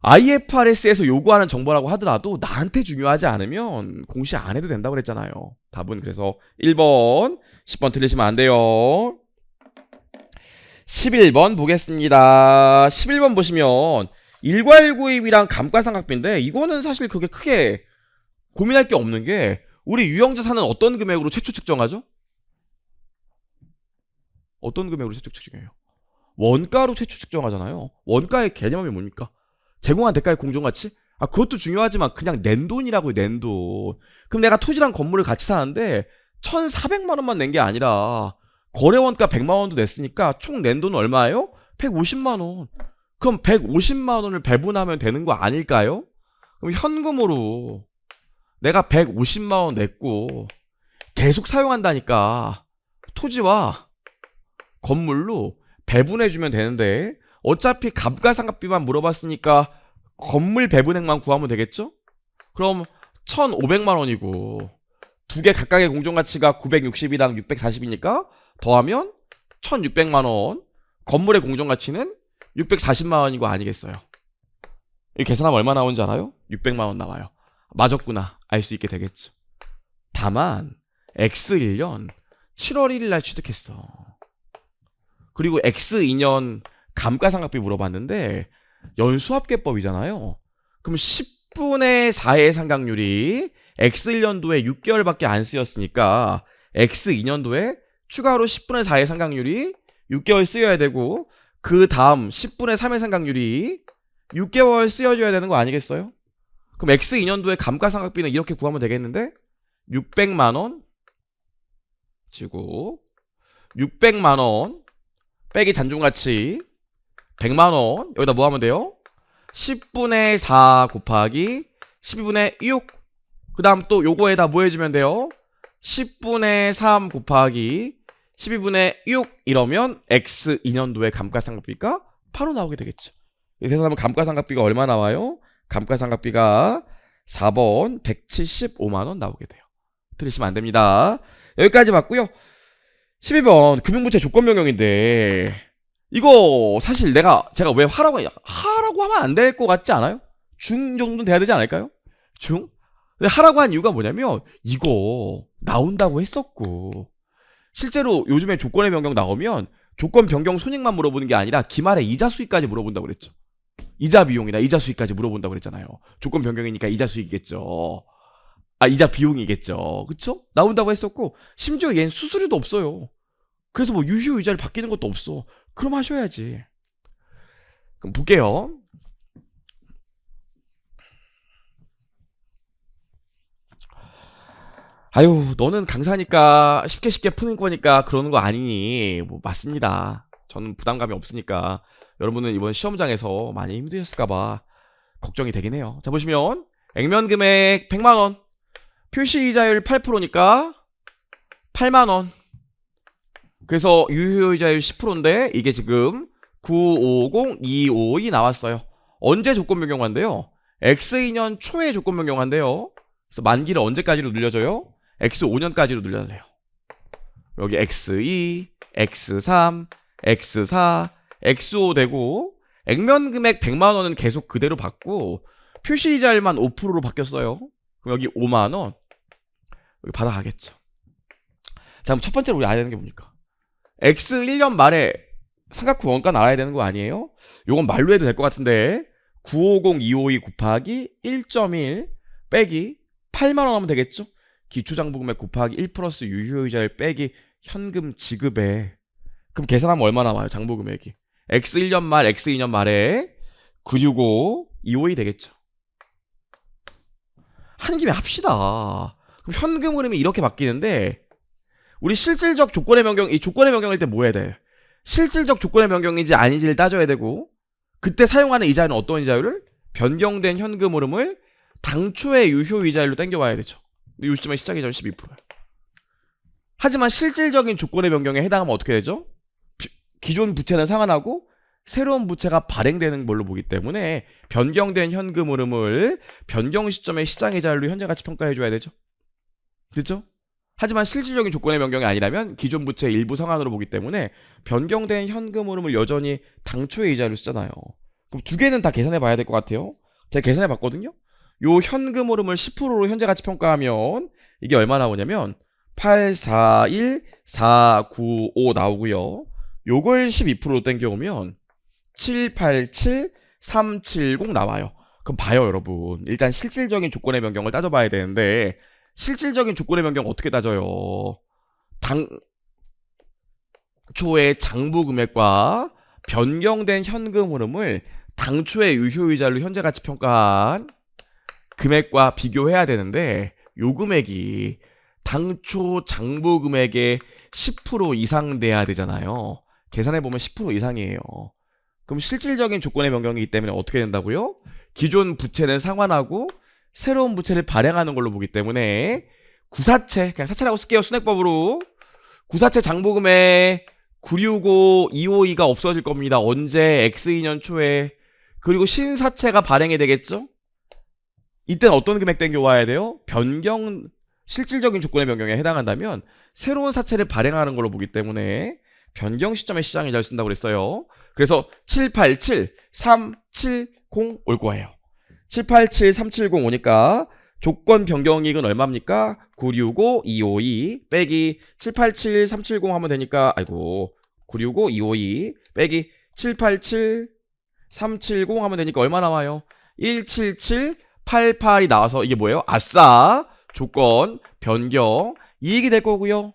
IFRS에서 요구하는 정보라고 하더라도 나한테 중요하지 않으면 공시 안 해도 된다고 그랬잖아요. 답은 그래서 1번 10번 틀리시면 안 돼요. 11번 보겠습니다. 11번 보시면 일괄구입이랑 감가상각비인데 이거는 사실 그게 크게 고민할 게 없는 게 우리 유형자산은 어떤 금액으로 최초 측정하죠? 어떤 금액으로 최초 측정해요? 원가로 최초 측정하잖아요. 원가의 개념이 뭡니까? 제공한 대가의 공정가치? 그것도 중요하지만 그냥 낸 돈이라고요. 낸 돈. 그럼 내가 토지랑 건물을 같이 사는데 1,400만원만 낸 게 아니라 거래원가 100만원도 냈으니까 총 낸 돈은 얼마예요? 150만원. 그럼 150만원을 배분하면 되는 거 아닐까요? 그럼 현금으로 내가 150만원 냈고 계속 사용한다니까 토지와 건물로 배분해주면 되는데 어차피 감가상각비만 물어봤으니까 건물 배분액만 구하면 되겠죠? 그럼 1,500만원이고 두 개 각각의 공정가치가 960이랑 640이니까 더하면 1,600만원 건물의 공정가치는 640만원인 거 아니겠어요? 이 계산하면 얼마 나오는지 알아요? 600만원 나와요. 맞았구나 알 수 있게 되겠죠. 다만 X1년 7월 1일 날 취득했어. 그리고 X2년 감가상각비 물어봤는데 연수합계법이잖아요. 그럼 10분의 4의 상각률이 X1년도에 6개월밖에 안 쓰였으니까 X2년도에 추가로 10분의 4의 상각률이 6개월 쓰여야 되고 그 다음 10분의 3의 상각률이 6개월 쓰여줘야 되는 거 아니겠어요? 그럼 X2년도에 감가상각비는 이렇게 구하면 되겠는데 600만원 지구 600만원 빼기 잔존가치 100만원 여기다 뭐 하면 돼요? 10분의 4 곱하기 12분의 6 그 다음 또 요거에다 뭐 해주면 돼요? 10분의 3 곱하기 12분의 6 이러면 X2년도의 감가상각비가 바로 나오게 되겠죠. 그래서 하면 감가상각비가 얼마 나와요? 감가상각비가 4번 175만원 나오게 돼요. 틀리시면 안 됩니다. 여기까지 봤고요. 12번 금융부채 조건 변경인데 이거 사실 제가 왜 하라고 하면 안 될 것 같지 않아요? 중 정도는 돼야 되지 않을까요? 중? 근데 하라고 한 이유가 뭐냐면 이거 나온다고 했었고 실제로 요즘에 조건의 변경 나오면 조건 변경 손익만 물어보는 게 아니라 기말에 이자 수익까지 물어본다고 그랬죠. 이자 비용이나 이자 수익까지 물어본다고 그랬잖아요. 조건 변경이니까 이자 수익이겠죠. 이자 비용이겠죠. 그쵸? 나온다고 했었고 심지어 얘는 수수료도 없어요. 그래서 뭐 유효이자를 바뀌는 것도 없어. 그럼 하셔야지. 그럼 볼게요. 아유 너는 강사니까 쉽게 푸는 거니까 그러는 거 아니니. 뭐 맞습니다. 저는 부담감이 없으니까 여러분은 이번 시험장에서 많이 힘드셨을까봐 걱정이 되긴 해요. 자 보시면 액면금액 100만원 표시이자율 8%니까 8만원 그래서 유효이자율 10%인데 이게 지금 950252 나왔어요. 언제 조건 변경한대요? X2년 초에 조건 변경한대요. 그래서 만기를 언제까지로 늘려줘요? X5년까지로 늘려달래요. 여기 X2, X3, X4, X5 되고 액면금액 100만원은 계속 그대로 받고 표시이자율만 5%로 바뀌었어요. 그럼 여기 5만원 여기 받아가겠죠. 자 그럼 첫 번째로 우리 알아야 되는 게 뭡니까? X1년 말에 삼각후 원가 알아야 되는 거 아니에요? 요건 말로 해도 될 것 같은데 950252 곱하기 1.1 빼기 8만원 하면 되겠죠? 기초장부금액 곱하기 1 플러스 유효이자율 빼기 현금 지급에 그럼 계산하면 얼마 남아요? 장부금액이 X1년 말 X2년 말에 965252 되겠죠. 한 김에 합시다. 그럼 현금 흐름이 이렇게 바뀌는데 우리 실질적 조건의 변경, 이 조건의 변경일 때 뭐 해야 돼? 실질적 조건의 변경인지 아닌지를 따져야 되고 그때 사용하는 이자는 어떤 이자율을? 변경된 현금 흐름을 당초의 유효 이자율로 땡겨와야 되죠. 근데 요즘에 시작 이자율 12%예요. 하지만 실질적인 조건의 변경에 해당하면 어떻게 되죠? 기존 부채는 상환하고 새로운 부채가 발행되는 걸로 보기 때문에 변경된 현금 흐름을 변경 시점의 시장 이자율로 현재 가치 평가해 줘야 되죠. 그렇죠? 하지만 실질적인 조건의 변경이 아니라면 기존 부채 일부 상환으로 보기 때문에 변경된 현금 흐름을 여전히 당초의 이자율로 쓰잖아요. 그럼 두 개는 다 계산해 봐야 될 것 같아요. 제가 계산해 봤거든요. 요 현금 흐름을 10%로 현재 가치 평가하면 이게 얼마 나오냐면 841495 나오고요. 요걸 12%로 땡겨오면 787370 나와요. 그럼 봐요 여러분. 일단 실질적인 조건의 변경을 따져봐야 되는데 실질적인 조건의 변경 어떻게 따져요? 당초의 장부 금액과 변경된 현금 흐름을 당초의 유효이자율로 현재 가치 평가한 금액과 비교해야 되는데 요 금액이 당초 장부 금액의 10% 이상 돼야 되잖아요. 계산해보면 10% 이상이에요. 그럼 실질적인 조건의 변경이기 때문에 어떻게 된다고요? 기존 부채는 상환하고 새로운 부채를 발행하는 걸로 보기 때문에 구사채, 그냥 사채라고 쓸게요. 순액법으로. 구사채 장부금액 965252가 없어질 겁니다. 언제? X2년 초에. 그리고 신사채가 발행이 되겠죠? 이때는 어떤 금액 땡겨와야 돼요? 실질적인 조건의 변경에 해당한다면 새로운 사채를 발행하는 걸로 보기 때문에 변경 시점에 시장이 잘 쓴다고 그랬어요. 그래서 787370 올 거예요. 787370 오니까 조건 변경이익은 얼마입니까? 965, 252 빼기 787, 370 하면 되니까, 아이고, 965, 252 빼기 787, 370 하면 되니까 얼마 나와요? 17788이 나와서 이게 뭐예요? 아싸! 조건 변경 이익이 될 거고요.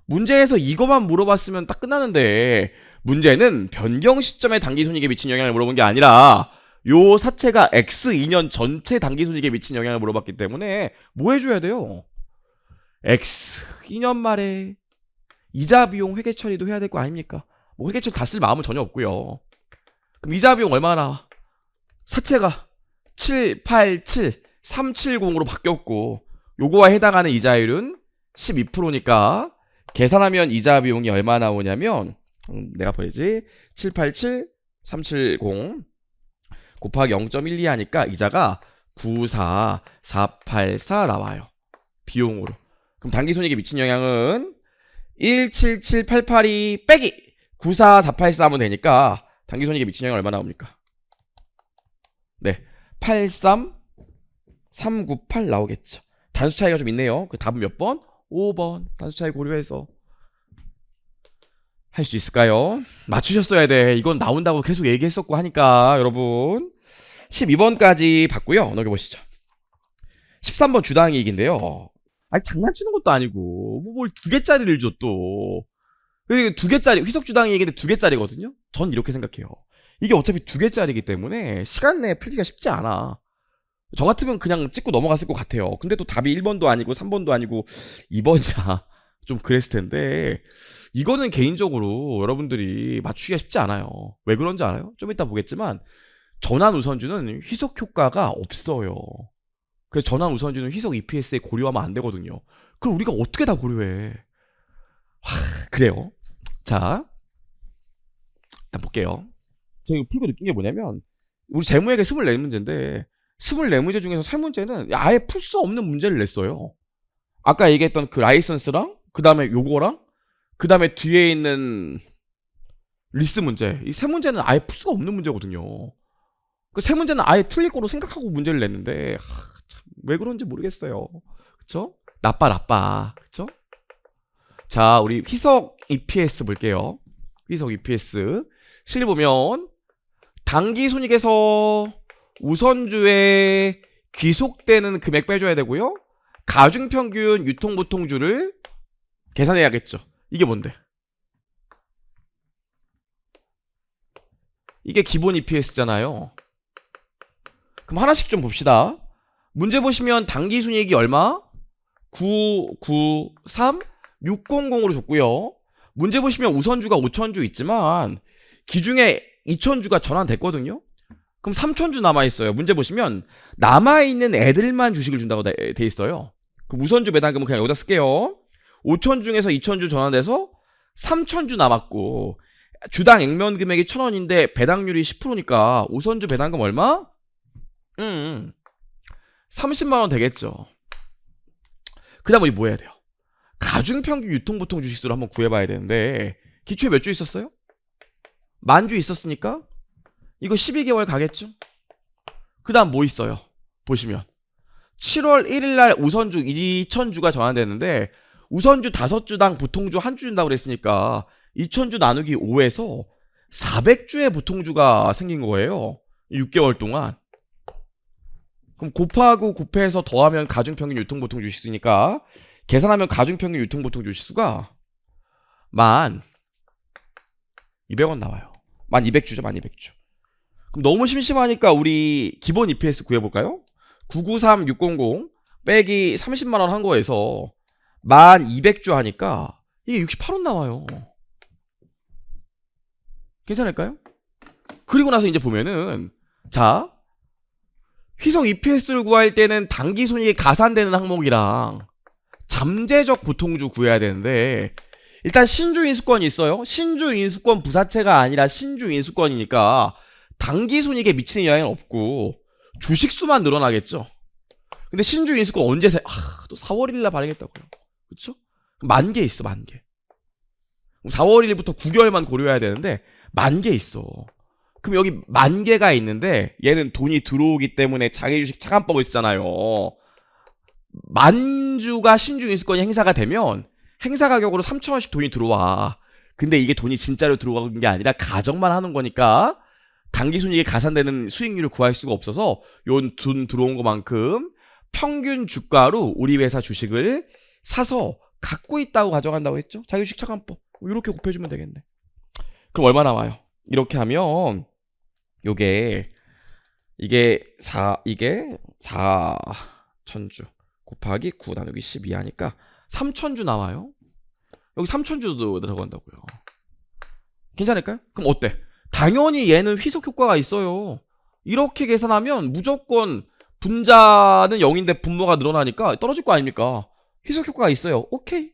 문제에서 이거만 물어봤으면 딱 끝나는데, 문제는 변경 시점에 당기손익에 미친 영향을 물어본 게 아니라 요 사채가 X 2년 전체 당기손익에 미친 영향을 물어봤기 때문에 뭐 해줘야 돼요? X 2년 말에 이자 비용 회계 처리도 해야 될 거 아닙니까? 뭐 회계 처리 다 쓸 마음은 전혀 없고요. 그럼 이자 비용 얼마나 나와? 사채가 787, 370으로 바뀌었고 요거와 해당하는 이자율은 12%니까 계산하면 이자 비용이 얼마 나오냐면 내가 보여지 787, 370 곱하기 0.12 하니까 이자가 94484 나와요. 비용으로. 그럼 당기손익에 미친 영향은 17788이 빼기 94484 하면 되니까 당기손익에 미친 영향 얼마 나옵니까? 네, 83398 나오겠죠. 단수 차이가 좀 있네요. 그 답은 몇 번? 5번. 단수 차이 고려해서 할 수 있을까요? 맞추셨어야 돼. 이건 나온다고 계속 얘기했었고 하니까 여러분 12번까지 봤고요. 넘겨보시죠. 13번 주당이익인데요. 아니 장난치는 것도 아니고 뭘 두 개짜리를 줘 또. 두 개짜리 희석주당이익인데 두 개짜리거든요. 전 이렇게 생각해요. 이게 어차피 두 개짜리이기 때문에 시간 내에 풀기가 쉽지 않아. 저 같으면 그냥 찍고 넘어갔을 것 같아요. 근데 또 답이 1번도 아니고 3번도 아니고 2번이라 좀 그랬을 텐데 이거는 개인적으로 여러분들이 맞추기가 쉽지 않아요. 왜 그런지 알아요? 좀 이따 보겠지만 전환 우선주는 희석 효과가 없어요. 그래서 전환 우선주는 희석 EPS에 고려하면 안 되거든요. 그럼 우리가 어떻게 다 고려해? 그래요. 자, 일단 볼게요. 제가 풀고 느낀 게 뭐냐면 우리 재무회계 24문제인데 24문제 중에서 3문제는 아예 풀 수 없는 문제를 냈어요. 아까 얘기했던 그 라이선스랑 그 다음에 요거랑 그 다음에 뒤에 있는 리스 문제, 이 세 문제는 아예 풀 수가 없는 문제거든요. 그 세 문제는 아예 틀릴 거로 생각하고 문제를 냈는데 참, 왜 그런지 모르겠어요. 그쵸? 나빠 그쵸? 자, 우리 희석 EPS 볼게요. 희석 EPS 실리 보면 당기손익에서 우선주에 귀속되는 금액 빼줘야 되고요. 가중평균 유통보통주를 계산해야겠죠. 이게 뭔데? 이게 기본 EPS잖아요. 그럼 하나씩 좀 봅시다. 문제 보시면 당기순이익이 얼마? 993 600으로 줬고요. 문제 보시면 우선주가 5000주 있지만 기중에 2000주가 전환됐거든요. 그럼 3000주 남아있어요. 문제 보시면 남아있는 애들만 주식을 준다고 돼 있어요. 그 우선주 배당금은 그냥 여기다 쓸게요. 5000 중에서 2000주 전환돼서 3000주 남았고 주당 액면 금액이 1000원인데 배당률이 10%니까 우선주 배당금 얼마? 30만원 되겠죠. 그 다음 우리 뭐 해야 돼요? 가중평균 유통보통 주식수를 한번 구해봐야 되는데 기초에 몇 주 있었어요? 10,000주 있었으니까 이거 12개월 가겠죠? 그 다음 뭐 있어요? 보시면 7월 1일날 우선주 2000주가 전환되는데 우선주 5주당 보통주 1주 준다고 그랬으니까 2000주 나누기 5에서 400주의 보통주가 생긴 거예요. 6개월 동안. 그럼 곱하고 곱해서 더하면 가중평균 유통보통주 지수니까 계산하면 가중평균 유통보통주 지수가 1200원 나와요. 1200주죠. 1200주. 그럼 너무 심심하니까 우리 기본 EPS 구해볼까요? 993600 빼기 30만원 한 거에서 1200주 하니까 이게 68원 나와요. 괜찮을까요? 그리고 나서 이제 보면은 자 희석 EPS를 구할 때는 당기손익이 가산되는 항목이랑 잠재적 보통주 구해야 되는데 일단 신주인수권이 있어요. 신주인수권 부사채가 아니라 신주인수권이니까 당기손익에 미치는 영향은 없고 주식수만 늘어나겠죠. 근데 신주인수권 언제 또 4월 1일날 발행했다고요. 그쵸? 10,000개 있어. 10,000개. 4월 1일부터 9개월만 고려해야 되는데 10,000개 있어. 그럼 여기 10,000개가 있는데 얘는 돈이 들어오기 때문에 자기 주식 차감법을 쓰잖아요. 만주가 신주인수권이 행사가 되면 행사 가격으로 3,000원씩 돈이 들어와. 근데 이게 돈이 진짜로 들어가는 게 아니라 가정만 하는 거니까 당기순이익에 가산되는 수익률을 구할 수가 없어서 요 돈 들어온 것만큼 평균 주가로 우리 회사 주식을 사서 갖고 있다고 가져간다고 했죠. 자기주식 차감법. 이렇게 곱해주면 되겠네. 그럼 얼마 나와요? 이렇게 하면 이게 4,000주 곱하기 9 나누기 12 하니까 3,000주 나와요. 여기 3,000주도 들어간다고요. 괜찮을까요? 그럼 어때? 당연히 얘는 희석 효과가 있어요. 이렇게 계산하면 무조건 분자는 0인데 분모가 늘어나니까 떨어질 거 아닙니까? 희석 효과가 있어요. 오케이.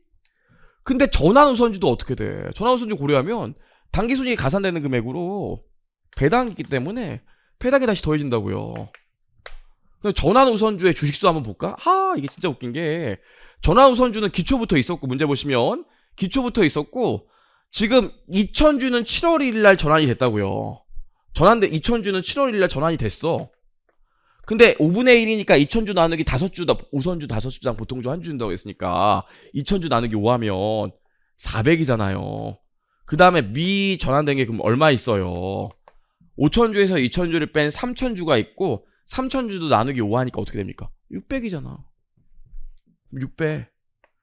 근데 전환우선주도 어떻게 돼? 전환우선주 고려하면 당기순이익이 가산되는 금액으로 배당이 있기 때문에 배당이 다시 더해진다고요. 전환우선주의 주식수 한번 볼까? 이게 진짜 웃긴 게 전환우선주는 기초부터 있었고, 문제 보시면 기초부터 있었고, 지금 2,000주는 7월 1일날 전환이 됐다고요. 2,000주는 7월 1일날 전환이 됐어. 근데 5분의 1이니까 2,000주 나누기 5주다, 우선주 5주당 보통주 1주 준다고 했으니까 2,000주 나누기 5하면 400이잖아요. 그 다음에 미 전환된 게 그럼 얼마 있어요? 5,000주에서 2,000주를 뺀 3,000주가 있고, 3,000주도 나누기 5 하니까 어떻게 됩니까? 600이잖아. 600.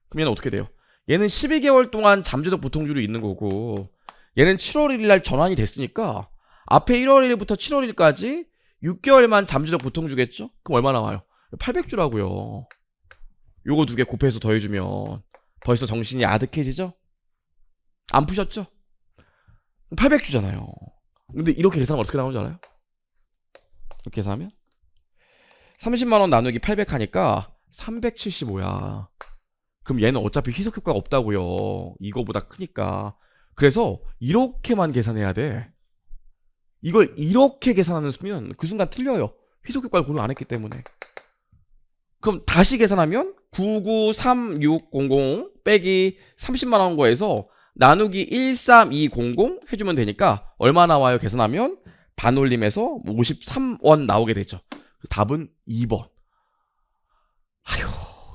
그럼 얘는 어떻게 돼요? 얘는 12개월 동안 잠재적 보통주로 있는 거고, 얘는 7월 1일날 전환이 됐으니까 앞에 1월 1일부터 7월 1일까지 6개월만 잠재적 보통주겠죠? 그럼 얼마 나와요? 800주라고요. 요거 두 개 곱해서 더해주면 벌써 정신이 아득해지죠? 안 푸셨죠? 800주잖아요. 근데 이렇게 계산하면 어떻게 나오는지 알아요? 이렇게 계산하면 30만원 나누기 800 하니까 375야. 그럼 얘는 어차피 희석 효과가 없다고요. 이거보다 크니까. 그래서 이렇게만 계산해야 돼. 이걸 이렇게 계산하는 수면 그 순간 틀려요. 희석 효과를 고려 안 했기 때문에. 그럼 다시 계산하면 993600 빼기 30만원 거에서 나누기 13200 해주면 되니까 얼마 나와요? 계산하면 반올림에서 53원 나오게 되죠. 답은 2번. 아휴,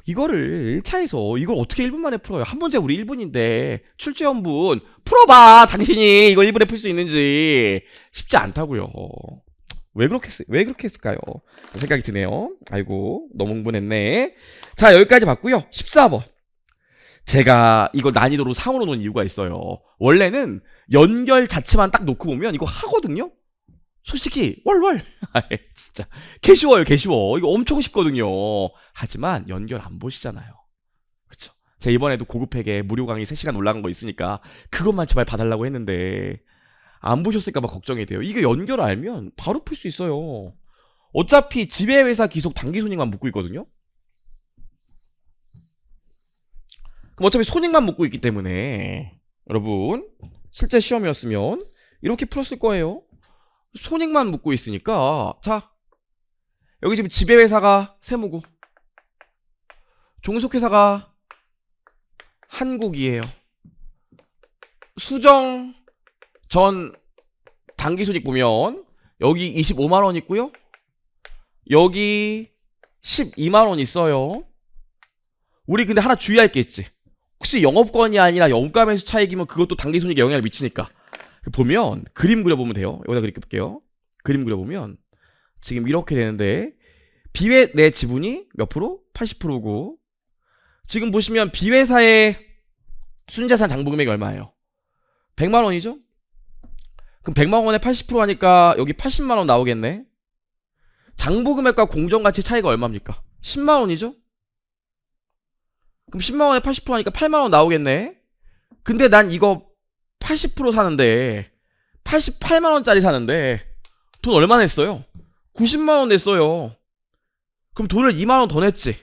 이거를 1차에서 이걸 어떻게 1분 만에 풀어요? 한 문제 우리 1분인데 출제원분 풀어봐. 당신이 이걸 1분에 풀 수 있는지. 쉽지 않다고요. 왜 그렇게 했을까요? 생각이 드네요. 아이고, 너무 흥분했네. 자, 여기까지 봤고요. 14번. 제가 이걸 난이도로 상으로 놓은 이유가 있어요. 원래는 연결 자체만 딱 놓고 보면 이거 하거든요. 솔직히 월월 진짜 개쉬워요. 개쉬워. 이거 엄청 쉽거든요. 하지만 연결 안 보시잖아요. 그쵸? 제가 이번에도 고급팩에 무료 강의 3시간 올라간 거 있으니까 그것만 제발 봐달라고 했는데 안 보셨을까봐 걱정이 돼요. 이게 연결 알면 바로 풀 수 있어요. 어차피 지배회사 기속 당기손익만 묻고 있거든요. 그럼 어차피 손익만 묻고 있기 때문에 여러분 실제 시험이었으면 이렇게 풀었을 거예요. 손익만 묻고 있으니까. 자, 여기 지금 지배회사가 세무고 종속회사가 한국이에요. 수정 전 당기손익 보면 여기 25만원 있고요, 여기 12만원 있어요. 우리 근데 하나 주의할 게 있지. 혹시 영업권이 아니라 영가매수 차익이면 그것도 당기손익에 영향을 미치니까 보면 그림 그려보면 돼요. 여기다 그릴게요. 그림 그려보면 지금 이렇게 되는데 비회 내 지분이 몇 프로? 80%고 지금 보시면 비회사의 순자산 장부금액이 얼마예요? 100만원이죠? 그럼 100만원에 80% 하니까 여기 80만원 나오겠네. 장부금액과 공정가치 차이가 얼마입니까? 10만원이죠? 그럼 10만원에 80% 하니까 8만원 나오겠네. 근데 난 이거 80% 사는데 88만원짜리 사는데 돈 얼마 냈어요? 90만원 냈어요. 그럼 돈을 2만원 더 냈지.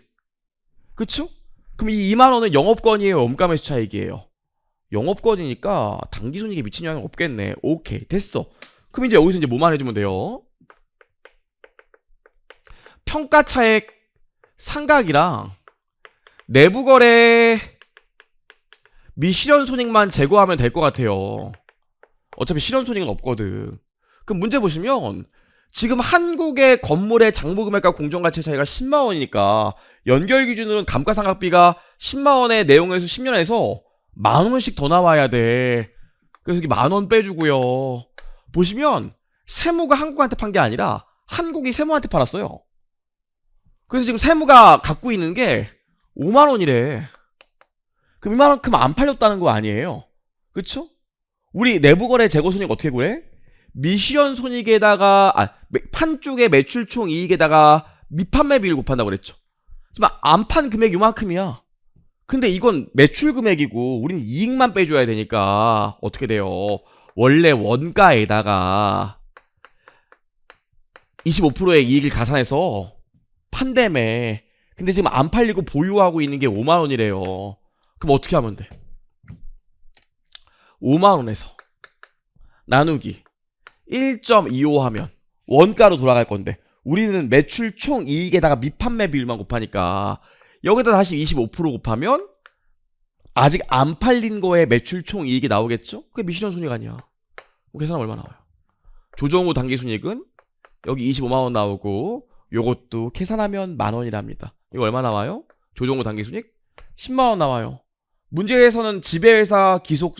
그쵸? 그럼 이 2만원은 영업권이에요, 원가매수 차익이에요? 영업권이니까 당기손익에 미친 영향은 없겠네. 오케이, 됐어. 그럼 이제 여기서 이제 뭐만 해주면 돼요? 평가차액 상각이랑 내부거래 미 실현손익만 제거하면 될 것 같아요. 어차피 실현손익은 없거든. 그럼 문제 보시면 지금 한국의 건물의 장부금액과 공정가치 차이가 10만 원이니까 연결 기준으로는 감가상각비가 10만 원의 내용에서 10년에서 만 원씩 더 나와야 돼. 그래서 이게 만 원 빼주고요. 보시면 세무가 한국한테 판 게 아니라 한국이 세무한테 팔았어요. 그래서 지금 세무가 갖고 있는 게 5만 원이래. 그럼 이만큼 안 팔렸다는 거 아니에요? 그쵸? 우리 내부거래 재고손익 어떻게 구해? 미시현 손익에다가 판 쪽의 매출 총 이익에다가 미판매 비율 곱한다고 그랬죠. 지금 안 판 금액 요만큼이야. 근데 이건 매출 금액이고 우리는 이익만 빼줘야 되니까 어떻게 돼요? 원래 원가에다가 25%의 이익을 가산해서 판다며. 근데 지금 안 팔리고 보유하고 있는 게 5만 원이래요. 그럼 어떻게 하면 돼? 5만 원에서 나누기 1.25 하면 원가로 돌아갈 건데 우리는 매출 총 이익에다가 미판매 비율만 곱하니까 여기다 다시 25% 곱하면 아직 안 팔린 거에 매출 총 이익이 나오겠죠? 그게 미시현 손익 아니야. 계산하면 얼마 나와요? 조정 후 단기 손익은 여기 25만 원 나오고 요것도 계산하면 만 원이랍니다. 이거 얼마 나와요? 조정 후 단기 손익 10만 원 나와요. 문제에서는 지배회사 기속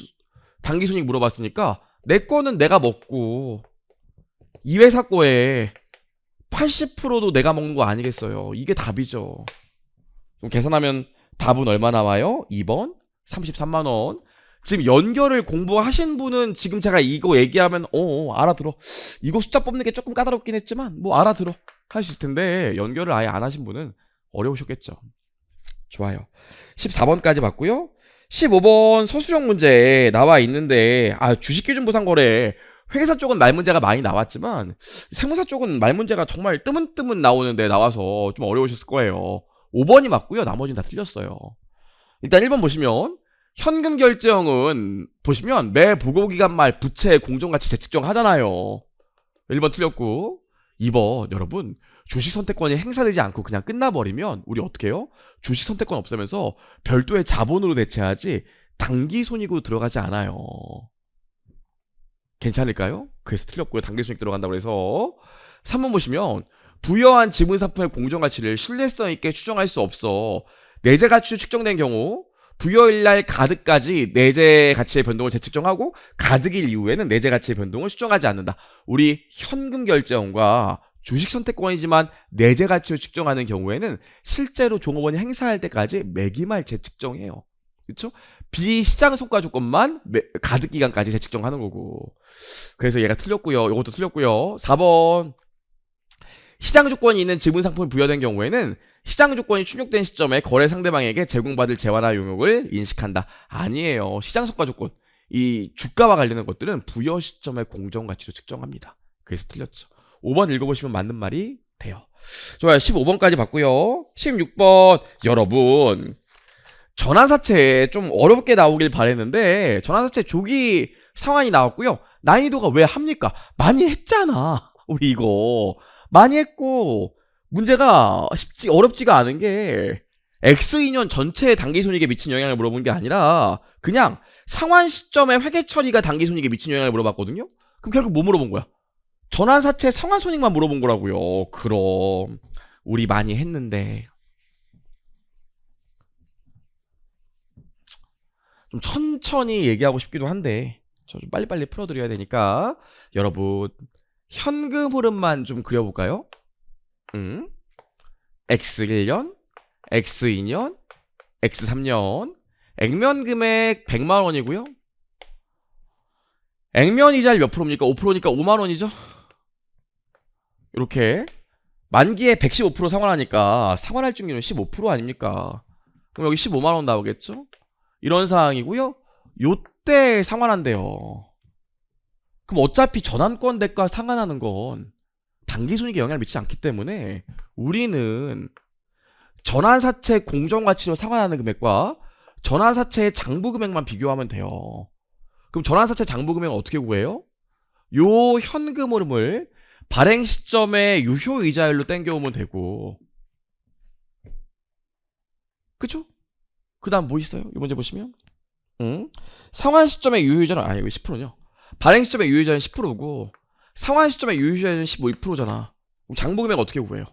단기 손익 물어봤으니까 내 거는 내가 먹고 이 회사 거에 80%도 내가 먹는 거 아니겠어요. 이게 답이죠. 그럼 계산하면 답은 얼마 나와요? 2번 33만 원. 지금 연결을 공부하신 분은 지금 제가 이거 얘기하면 알아들어. 이거 숫자 뽑는 게 조금 까다롭긴 했지만 뭐 알아들어 할 수 있을 텐데 연결을 아예 안 하신 분은 어려우셨겠죠. 좋아요. 14번까지 봤고요. 15번 서술형 문제 나와 있는데 주식기준부상거래 회계사 쪽은 말 문제가 많이 나왔지만 세무사 쪽은 말 문제가 정말 뜨문뜨문 나오는데 나와서 좀 어려우셨을 거예요. 5번이 맞고요. 나머지는 다 틀렸어요. 일단 1번 보시면 현금 결제형은 보시면 매 보고기간 말 부채 공정가치 재측정 하잖아요. 1번 틀렸고 2번 여러분 주식 선택권이 행사되지 않고 그냥 끝나버리면 우리 어떻게 해요? 주식 선택권 없애면서 별도의 자본으로 대체하지 단기 손익으로 들어가지 않아요. 괜찮을까요? 그래서 틀렸고요. 단기 손익 들어간다고 해서 3번 보시면 부여한 지분상품의 공정가치를 신뢰성 있게 추정할 수 없어. 내재 가치로 측정된 경우 부여일날 가득까지 내재 가치의 변동을 재측정하고 가득일 이후에는 내재 가치의 변동을 수정하지 않는다. 우리 현금 결제원과 주식 선택권이지만 내재 가치를 측정하는 경우에는 실제로 종업원이 행사할 때까지 매기말 재측정해요. 그렇죠? 비시장 성과 조건만 가득 기간까지 재측정하는 거고. 그래서 얘가 틀렸고요. 이것도 틀렸고요. 4번 시장 조건이 있는 지분 상품이 부여된 경우에는 시장 조건이 충족된 시점에 거래 상대방에게 제공받을 재화나 용역을 인식한다. 아니에요. 시장 성과 조건, 이 주가와 관련된 것들은 부여 시점의 공정가치로 측정합니다. 그래서 틀렸죠. 5번 읽어보시면 맞는 말이 돼요. 좋아요. 15번까지 봤고요. 16번 여러분 전환사채 좀 어렵게 나오길 바랬는데 전환사채 조기 상환이 나왔고요. 난이도가 왜 합니까? 많이 했잖아. 우리 이거 많이 했고 문제가 어렵지가 않은 게 X2년 전체 단기손익에 미친 영향을 물어본 게 아니라 그냥 상환 시점의 회계 처리가 단기손익에 미친 영향을 물어봤거든요. 그럼 결국 뭐 물어본 거야? 전환사채 상환손익만 물어본 거라고요. 그럼 우리 많이 했는데 좀 천천히 얘기하고 싶기도 한데 저 좀 빨리빨리 풀어드려야 되니까 여러분 현금 흐름만 좀 그려볼까요? X1년, X2년, X3년 액면 금액 100만 원이고요. 액면 이자율 몇 프로입니까? 5%니까 5만 원이죠. 이렇게 만기에 115% 상환하니까 상환할증률은 15% 아닙니까? 그럼 여기 15만 원 나오겠죠? 이런 상황이고요. 요때 상환한대요. 그럼 어차피 전환권 대가 상환하는 건 단기손익에 영향을 미치지 않기 때문에 우리는 전환사채 공정가치로 상환하는 금액과 전환사채의 장부금액만 비교하면 돼요. 그럼 전환사채 장부금액은 어떻게 구해요? 요 현금 흐름을 발행 시점의 유효이자율로 땡겨오면 되고, 그쵸? 그 다음 뭐 있어요? 이 문제 보시면 상환 시점의 유효이자는 이거 10%요. 발행 시점의 유효이자는 10%고 상환 시점에 유효자는 15%잖아. 그럼 장부금액 어떻게 구해요?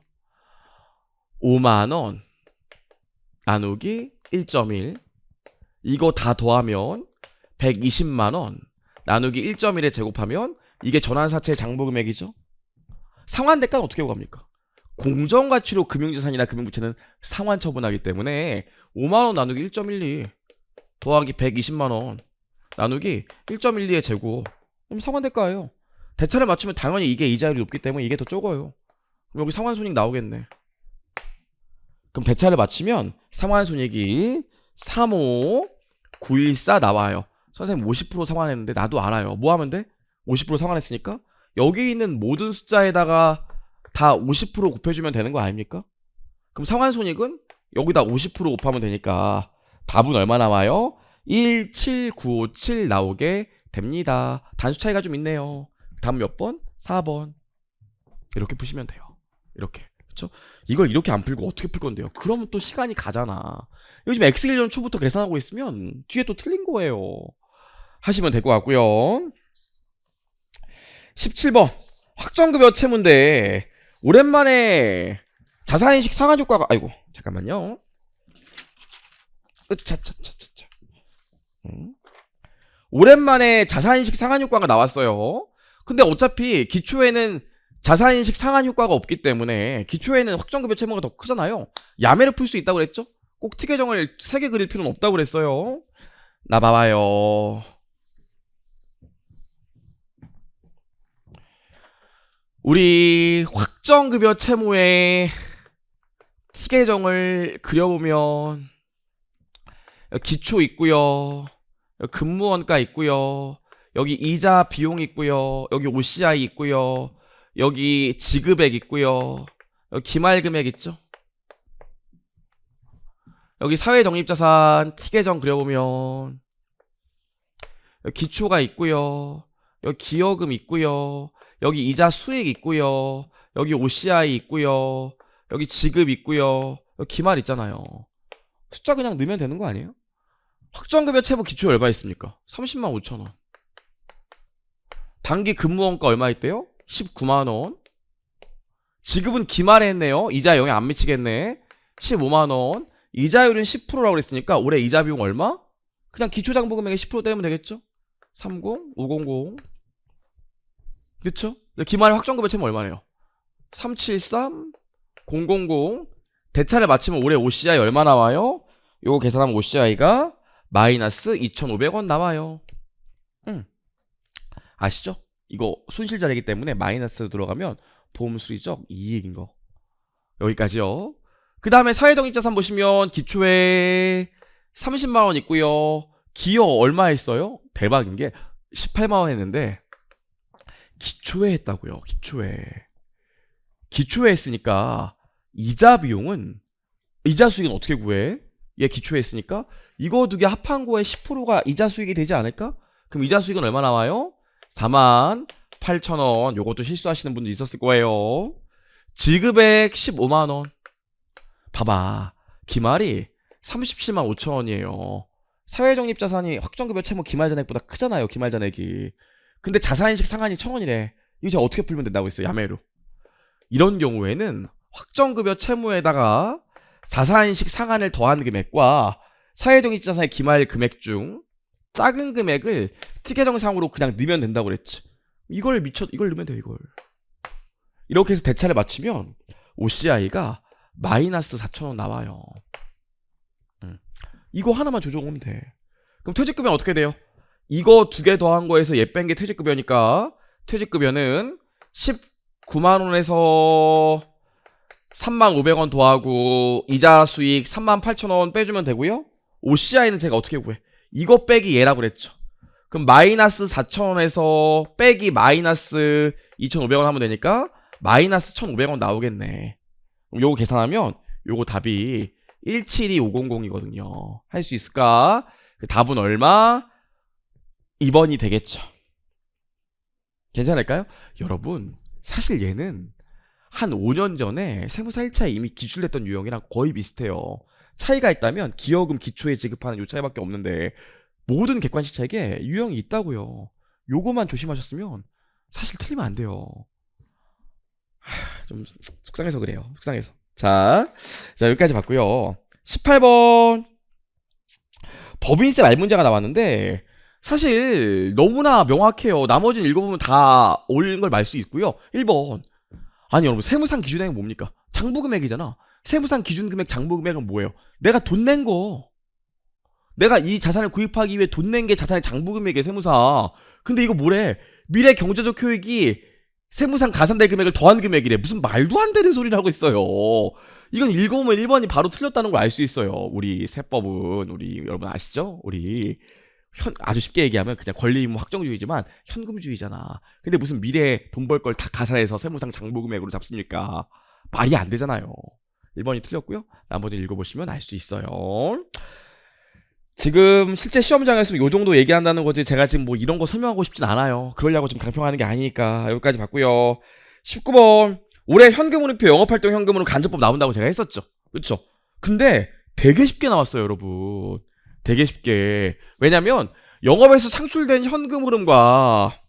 5만원 나누기 1.1 이거 다 더하면 120만원 나누기 1.1에 제곱하면 이게 전환사채의 장부금액이죠. 상환대가는 어떻게 구합니까? 공정가치로 금융자산이나 금융부채는 상환 처분하기 때문에 5만원 나누기 1.12 더하기 120만원 나누기 1.12의 제곱 그럼 상환대가예요. 대차를 맞추면 당연히 이게 이자율이 높기 때문에 이게 더 적어요. 그럼 여기 상환손익 나오겠네. 그럼 대차를 맞추면 상환손익이 35914 나와요. 선생님 50% 상환했는데 나도 알아요. 뭐 하면 돼? 50% 상환했으니까 여기 있는 모든 숫자에다가 다 50% 곱해주면 되는 거 아닙니까? 그럼 상환손익은 여기다 50% 곱하면 되니까 답은 얼마 나와요? 17957 나오게 됩니다. 단수 차이가 좀 있네요. 다음 몇 번? 4번. 이렇게 푸시면 돼요. 이렇게. 그쵸? 이걸 이렇게 안 풀고 어떻게 풀 건데요? 그러면 또 시간이 가잖아. 요즘 X1년 초부터 계산하고 있으면 뒤에 또 틀린 거예요. 하시면 될 것 같고요. 17번. 확정급여 채무인데 오랜만에 자산인식 상환효과가 아이고 잠깐만요. 으차차차차차. 오랜만에 자산인식 상환효과가 나왔어요. 근데 어차피 기초에는 자산인식 상환효과가 없기 때문에 기초에는 확정급여 채무가 더 크잖아요. 야매로 풀 수 있다고 그랬죠? 꼭 특혜정을 3개 그릴 필요는 없다고 그랬어요. 나 봐봐요. 우리 확정급여 채무에 특혜정을 그려보면 기초 있고요. 근무원가 있고요. 여기 이자 비용 있고요. 여기 OCI 있고요. 여기 지급액 있고요. 여기 기말금액 있죠. 여기 사회적립자산 특혜정 그려보면 여기 기초가 있고요. 여기 기여금 있고요. 여기 이자 수익 있고요. 여기 OCI 있고요. 여기 지급 있고요. 여기 기말 있잖아요. 숫자 그냥 넣으면 되는 거 아니에요? 확정급여 채무 기초 얼마 있습니까? 30만 5천원. 단기 근무원가 얼마 있대요? 19만원. 지급은 기말에 했네요. 이자 영향 안 미치겠네. 15만원. 이자율은 10%라고 그랬으니까 올해 이자 비용 얼마? 그냥 기초장부금액의 10% 떼면 되겠죠? 30, 500. 그쵸? 기말 확정급여 채무 얼마네요? 373, 000. 대차를 맞추면 올해 OCI 얼마 나와요? 요거 계산하면 OCI가 마이너스 2,500원 나와요. 아시죠? 이거 손실자리이기 때문에 마이너스 들어가면 보험수리적 이익인 거. 여기까지요. 그 다음에 사회적립자산 보시면 기초에 30만원 있고요. 기여 얼마 했어요? 대박인 게 18만원 했는데 기초에 했다고요. 기초에 했으니까 이자 비용은 이자 수익은 어떻게 구해? 얘 기초에 했으니까 이거 두 개 합한 거에 10%가 이자 수익이 되지 않을까? 그럼 이자 수익은 얼마 나와요? 48,000원. 요것도 실수하시는 분도 있었을 거예요. 지급액 15만원. 봐봐. 기말이 37만 5천원이에요. 사회적립자산이 확정급여 채무 기말잔액보다 크잖아요. 기말잔액이. 근데 자산인식 상한이 1,000원이래. 이거 제가 어떻게 풀면 된다고 했어요? 야매로. 이런 경우에는 확정급여 채무에다가 자산인식 상한을 더한 금액과 사회적립자산의 기말 금액 중 작은 금액을 특혜정상으로 그냥 넣으면 된다고 그랬지. 이걸 넣으면 돼요. 이걸. 이렇게 해서 대차를 맞추면 OCI가 마이너스 4,000원 나와요. 이거 하나만 조정하면 돼. 그럼 퇴직급여는 어떻게 돼요? 이거 두 개 더한 거에서 얘 뺀 게 퇴직급여니까 퇴직급여는 19만원에서 35,500원 더하고 이자 수익 38,000원 빼주면 되고요. OCI는 제가 어떻게 구해? 이거 빼기 얘라고 그랬죠. 그럼 마이너스 4,000원에서 빼기 마이너스 2,500원 하면 되니까 마이너스 1,500원 나오겠네. 그럼 요거 계산하면 요거 답이 172500이거든요. 할 수 있을까? 답은 얼마? 2번이 되겠죠. 괜찮을까요? 여러분 사실 얘는 한 5년 전에 세무사 1차에 이미 기출됐던 유형이랑 거의 비슷해요. 차이가 있다면 기여금 기초에 지급하는 요 차이밖에 없는데 모든 객관식 책에 유형이 있다고요. 요거만 조심하셨으면 사실 틀리면 안 돼요. 좀 속상해서 그래요. 속상해서. 자 여기까지 봤고요. 18번 법인세 말 문제가 나왔는데 사실 너무나 명확해요. 나머지는 읽어보면 다 옳은 걸 말 수 있고요. 1번 아니 여러분 세무상 기준액은 뭡니까? 장부금액이잖아. 세무상 기준금액 장부금액은 뭐예요? 내가 돈 낸 거. 내가 이 자산을 구입하기 위해 돈 낸 게 자산의 장부금액이에요. 세무상. 근데 이거 뭐래? 미래 경제적 효익이 세무상 가산될 금액을 더한 금액이래. 무슨 말도 안 되는 소리를 하고 있어요. 이건 읽어보면 1번이 바로 틀렸다는 걸 알 수 있어요. 우리 세법은 우리 여러분 아시죠? 우리 아주 쉽게 얘기하면 그냥 권리의무 확정주의지만 현금주의잖아. 근데 무슨 미래에 돈 벌 걸 다 가산해서 세무상 장부금액으로 잡습니까? 말이 안 되잖아요. 1번이 틀렸고요. 나머지 읽어보시면 알 수 있어요. 지금 실제 시험장에서 이 정도 얘기한다는 거지 제가 지금 뭐 이런 거 설명하고 싶진 않아요. 그러려고 지금 강평하는 게 아니니까 여기까지 봤고요. 19번 올해 현금흐름표 영업활동 현금흐름 간접법 나온다고 제가 했었죠. 그쵸? 근데 되게 쉽게 나왔어요 여러분. 되게 쉽게. 왜냐면 영업에서 창출된 현금흐름과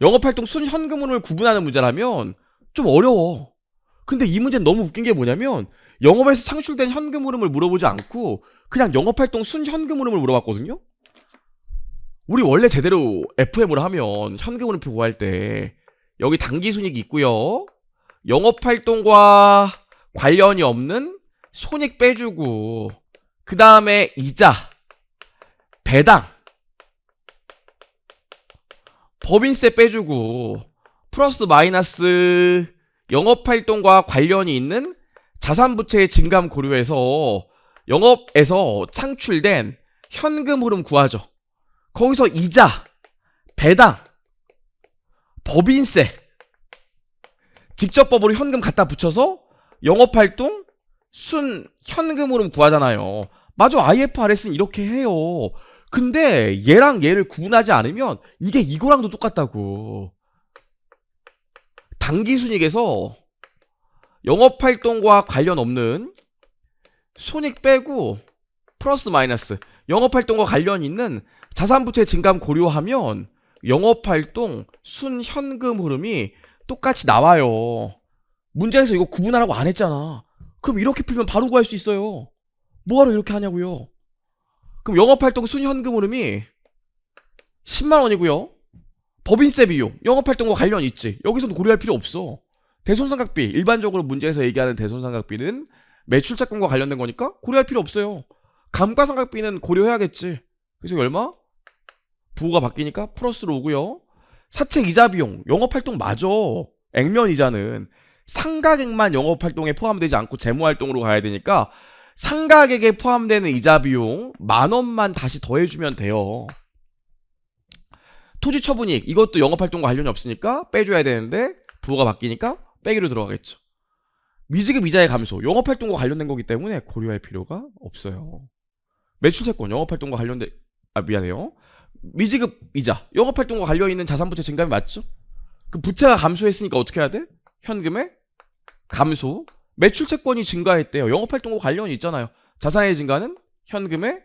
영업활동 순현금흐름을 구분하는 문제라면 좀 어려워. 근데 이 문제는 너무 웃긴 게 뭐냐면 영업에서 창출된 현금 흐름을 물어보지 않고 그냥 영업활동 순현금 흐름을 물어봤거든요. 우리 원래 제대로 FM을 하면 현금 흐름표 구할 때 여기 당기순이익이 있고요. 영업활동과 관련이 없는 손익 빼주고 그 다음에 이자, 배당, 법인세 빼주고 플러스 마이너스 영업활동과 관련이 있는 자산부채의 증감 고려해서 영업에서 창출된 현금 흐름 구하죠. 거기서 이자, 배당, 법인세 직접법으로 현금 갖다 붙여서 영업활동 순 현금 흐름 구하잖아요. 맞아. IFRS는 이렇게 해요. 근데 얘랑 얘를 구분하지 않으면 이게 이거랑도 똑같다고. 당기순이익에서 영업활동과 관련 없는 손익 빼고 플러스 마이너스 영업활동과 관련 있는 자산부채 증감 고려하면 영업활동 순현금 흐름이 똑같이 나와요. 문제에서 이거 구분하라고 안 했잖아. 그럼 이렇게 풀면 바로 구할 수 있어요. 뭐하러 이렇게 하냐고요. 그럼 영업활동 순현금 흐름이 10만원이고요 법인세 비용 영업활동과 관련 있지. 여기서도 고려할 필요 없어. 대손상각비 일반적으로 문제에서 얘기하는 대손상각비는 매출채권과 관련된 거니까 고려할 필요 없어요. 감가상각비는 고려해야겠지. 그래서 얼마? 부호가 바뀌니까 플러스로 오고요. 사채 이자 비용 영업활동 맞아. 액면 이자는 상가액만 영업활동에 포함되지 않고 재무활동으로 가야 되니까 상가액에 포함되는 이자 비용 10,000원만 다시 더해주면 돼요. 토지 처분이익 이것도 영업활동과 관련이 없으니까 빼줘야 되는데 부호가 바뀌니까 빼기로 들어가겠죠. 미지급 이자의 감소 영업활동과 관련된 거기 때문에 고려할 필요가 없어요. 매출채권 영업활동과 관련된 미안해요. 미지급 이자 영업활동과 관련있는 자산부채 증감이 맞죠? 그 부채가 감소했으니까 어떻게 해야 돼? 현금의 감소 매출채권이 증가했대요. 영업활동과 관련이 있잖아요. 자산의 증가는 현금의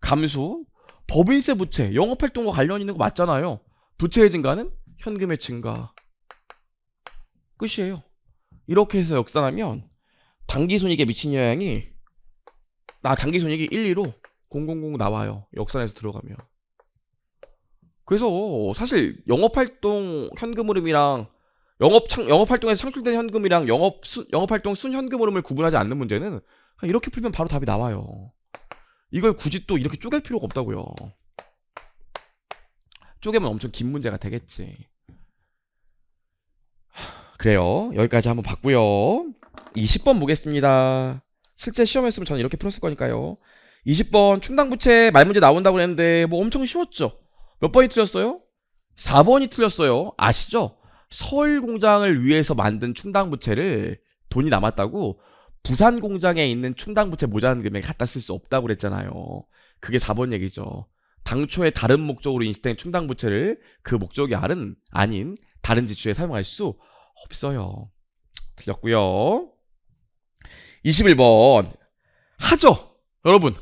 감소 법인세 부채 영업활동과 관련 있는 거 맞잖아요. 부채의 증가는 현금의 증가. 끝이에요. 이렇게 해서 역산하면 당기손익에 미친 영향이 당기손익이 1, 2로 000 나와요. 역산해서 들어가면. 그래서 사실 영업활동 현금 흐름이랑 영업활동에서 창출된 현금이랑 영업활동 순현금 흐름을 구분하지 않는 문제는 이렇게 풀면 바로 답이 나와요. 이걸 굳이 또 이렇게 쪼갤 필요가 없다고요. 쪼개면 엄청 긴 문제가 되겠지. 그래요. 여기까지 한번 봤고요. 20번 보겠습니다. 실제 시험했으면 저는 이렇게 풀었을 거니까요. 20번 충당부채 말문제 나온다고 했는데 뭐 엄청 쉬웠죠. 몇 번이 틀렸어요? 4번이 틀렸어요. 아시죠? 서울 공장을 위해서 만든 충당부채를 돈이 남았다고 부산 공장에 있는 충당부채 모자란 금액에 갖다 쓸 수 없다고 그랬잖아요. 그게 4번 얘기죠. 당초에 다른 목적으로 인식된 충당부채를 그 목적이 아닌 다른 지출에 사용할 수 없어요. 틀렸고요. 21번 하죠. 여러분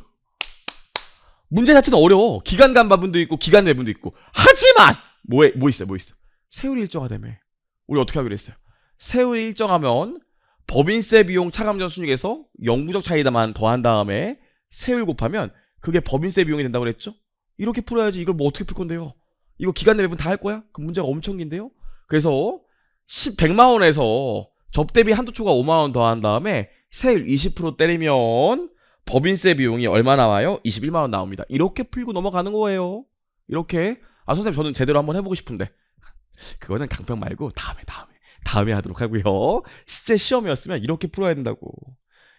문제 자체는 어려워. 기간 간भा분도 있고 기간 내분도 있고. 하지만 뭐 있어. 세율이 일정하다며. 우리 어떻게 하기로 했어요? 세율이 일정하면 법인세 비용 차감전 순익에서 영구적 차이다만 더한 다음에 세율 곱하면 그게 법인세 비용이 된다고 그랬죠? 이렇게 풀어야지. 이걸 뭐 어떻게 풀 건데요? 이거 기간 내 매분 다 할 거야? 그 문제가 엄청 긴데요? 그래서 100만원에서 접대비 한도초가 5만원 더한 다음에 세율 20% 때리면 법인세 비용이 얼마 나와요? 21만원 나옵니다. 이렇게 풀고 넘어가는 거예요. 이렇게. 아, 선생님 저는 제대로 한번 해보고 싶은데 그거는 강평 말고 다음에 하도록 하고요. 실제 시험이었으면 이렇게 풀어야 된다고.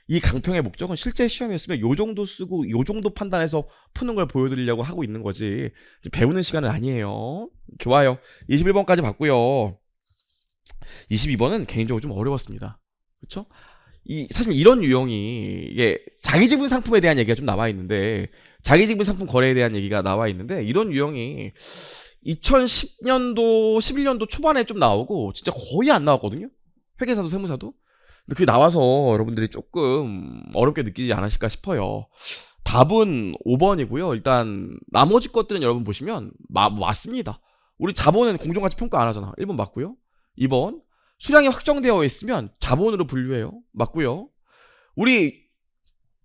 이 강평의 목적은 실제 시험이었으면 요 정도 쓰고 요 정도 판단해서 푸는 걸 보여드리려고 하고 있는 거지. 배우는 시간은 아니에요. 좋아요. 21번까지 봤고요. 22번은 개인적으로 좀 어려웠습니다. 그쵸? 사실 이런 유형이 이게 자기지분 상품에 대한 얘기가 좀 나와 있는데, 자기지분 상품 거래에 대한 얘기가 나와 있는데, 이런 유형이 2010년도 11년도 초반에 좀 나오고 진짜 거의 안 나왔거든요. 회계사도 세무사도. 근데 그게 나와서 여러분들이 조금 어렵게 느끼지 않으실까 싶어요. 답은 5번이고요. 일단 나머지 것들은 여러분 보시면 맞습니다. 우리 자본은 공정가치 평가 안 하잖아. 1번 맞고요. 2번 수량이 확정되어 있으면 자본으로 분류해요. 맞고요. 우리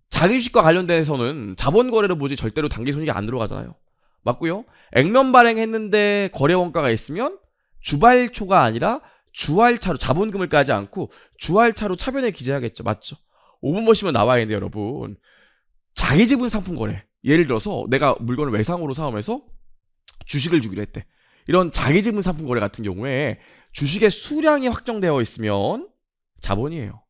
자기주식과 관련돼서는 자본 거래를 보지 절대로 단기 손익이 안 들어가잖아요. 맞고요. 액면 발행했는데 거래 원가가 있으면 주발초가 아니라 주할차로, 자본금을 까지 않고 주할차로 차변에 기재하겠죠. 맞죠? 5번 보시면 나와 있는데 여러분, 자기지분 상품 거래, 예를 들어서 내가 물건을 외상으로 사오면서 주식을 주기로 했대. 이런 자기지분 상품 거래 같은 경우에 주식의 수량이 확정되어 있으면 자본이에요.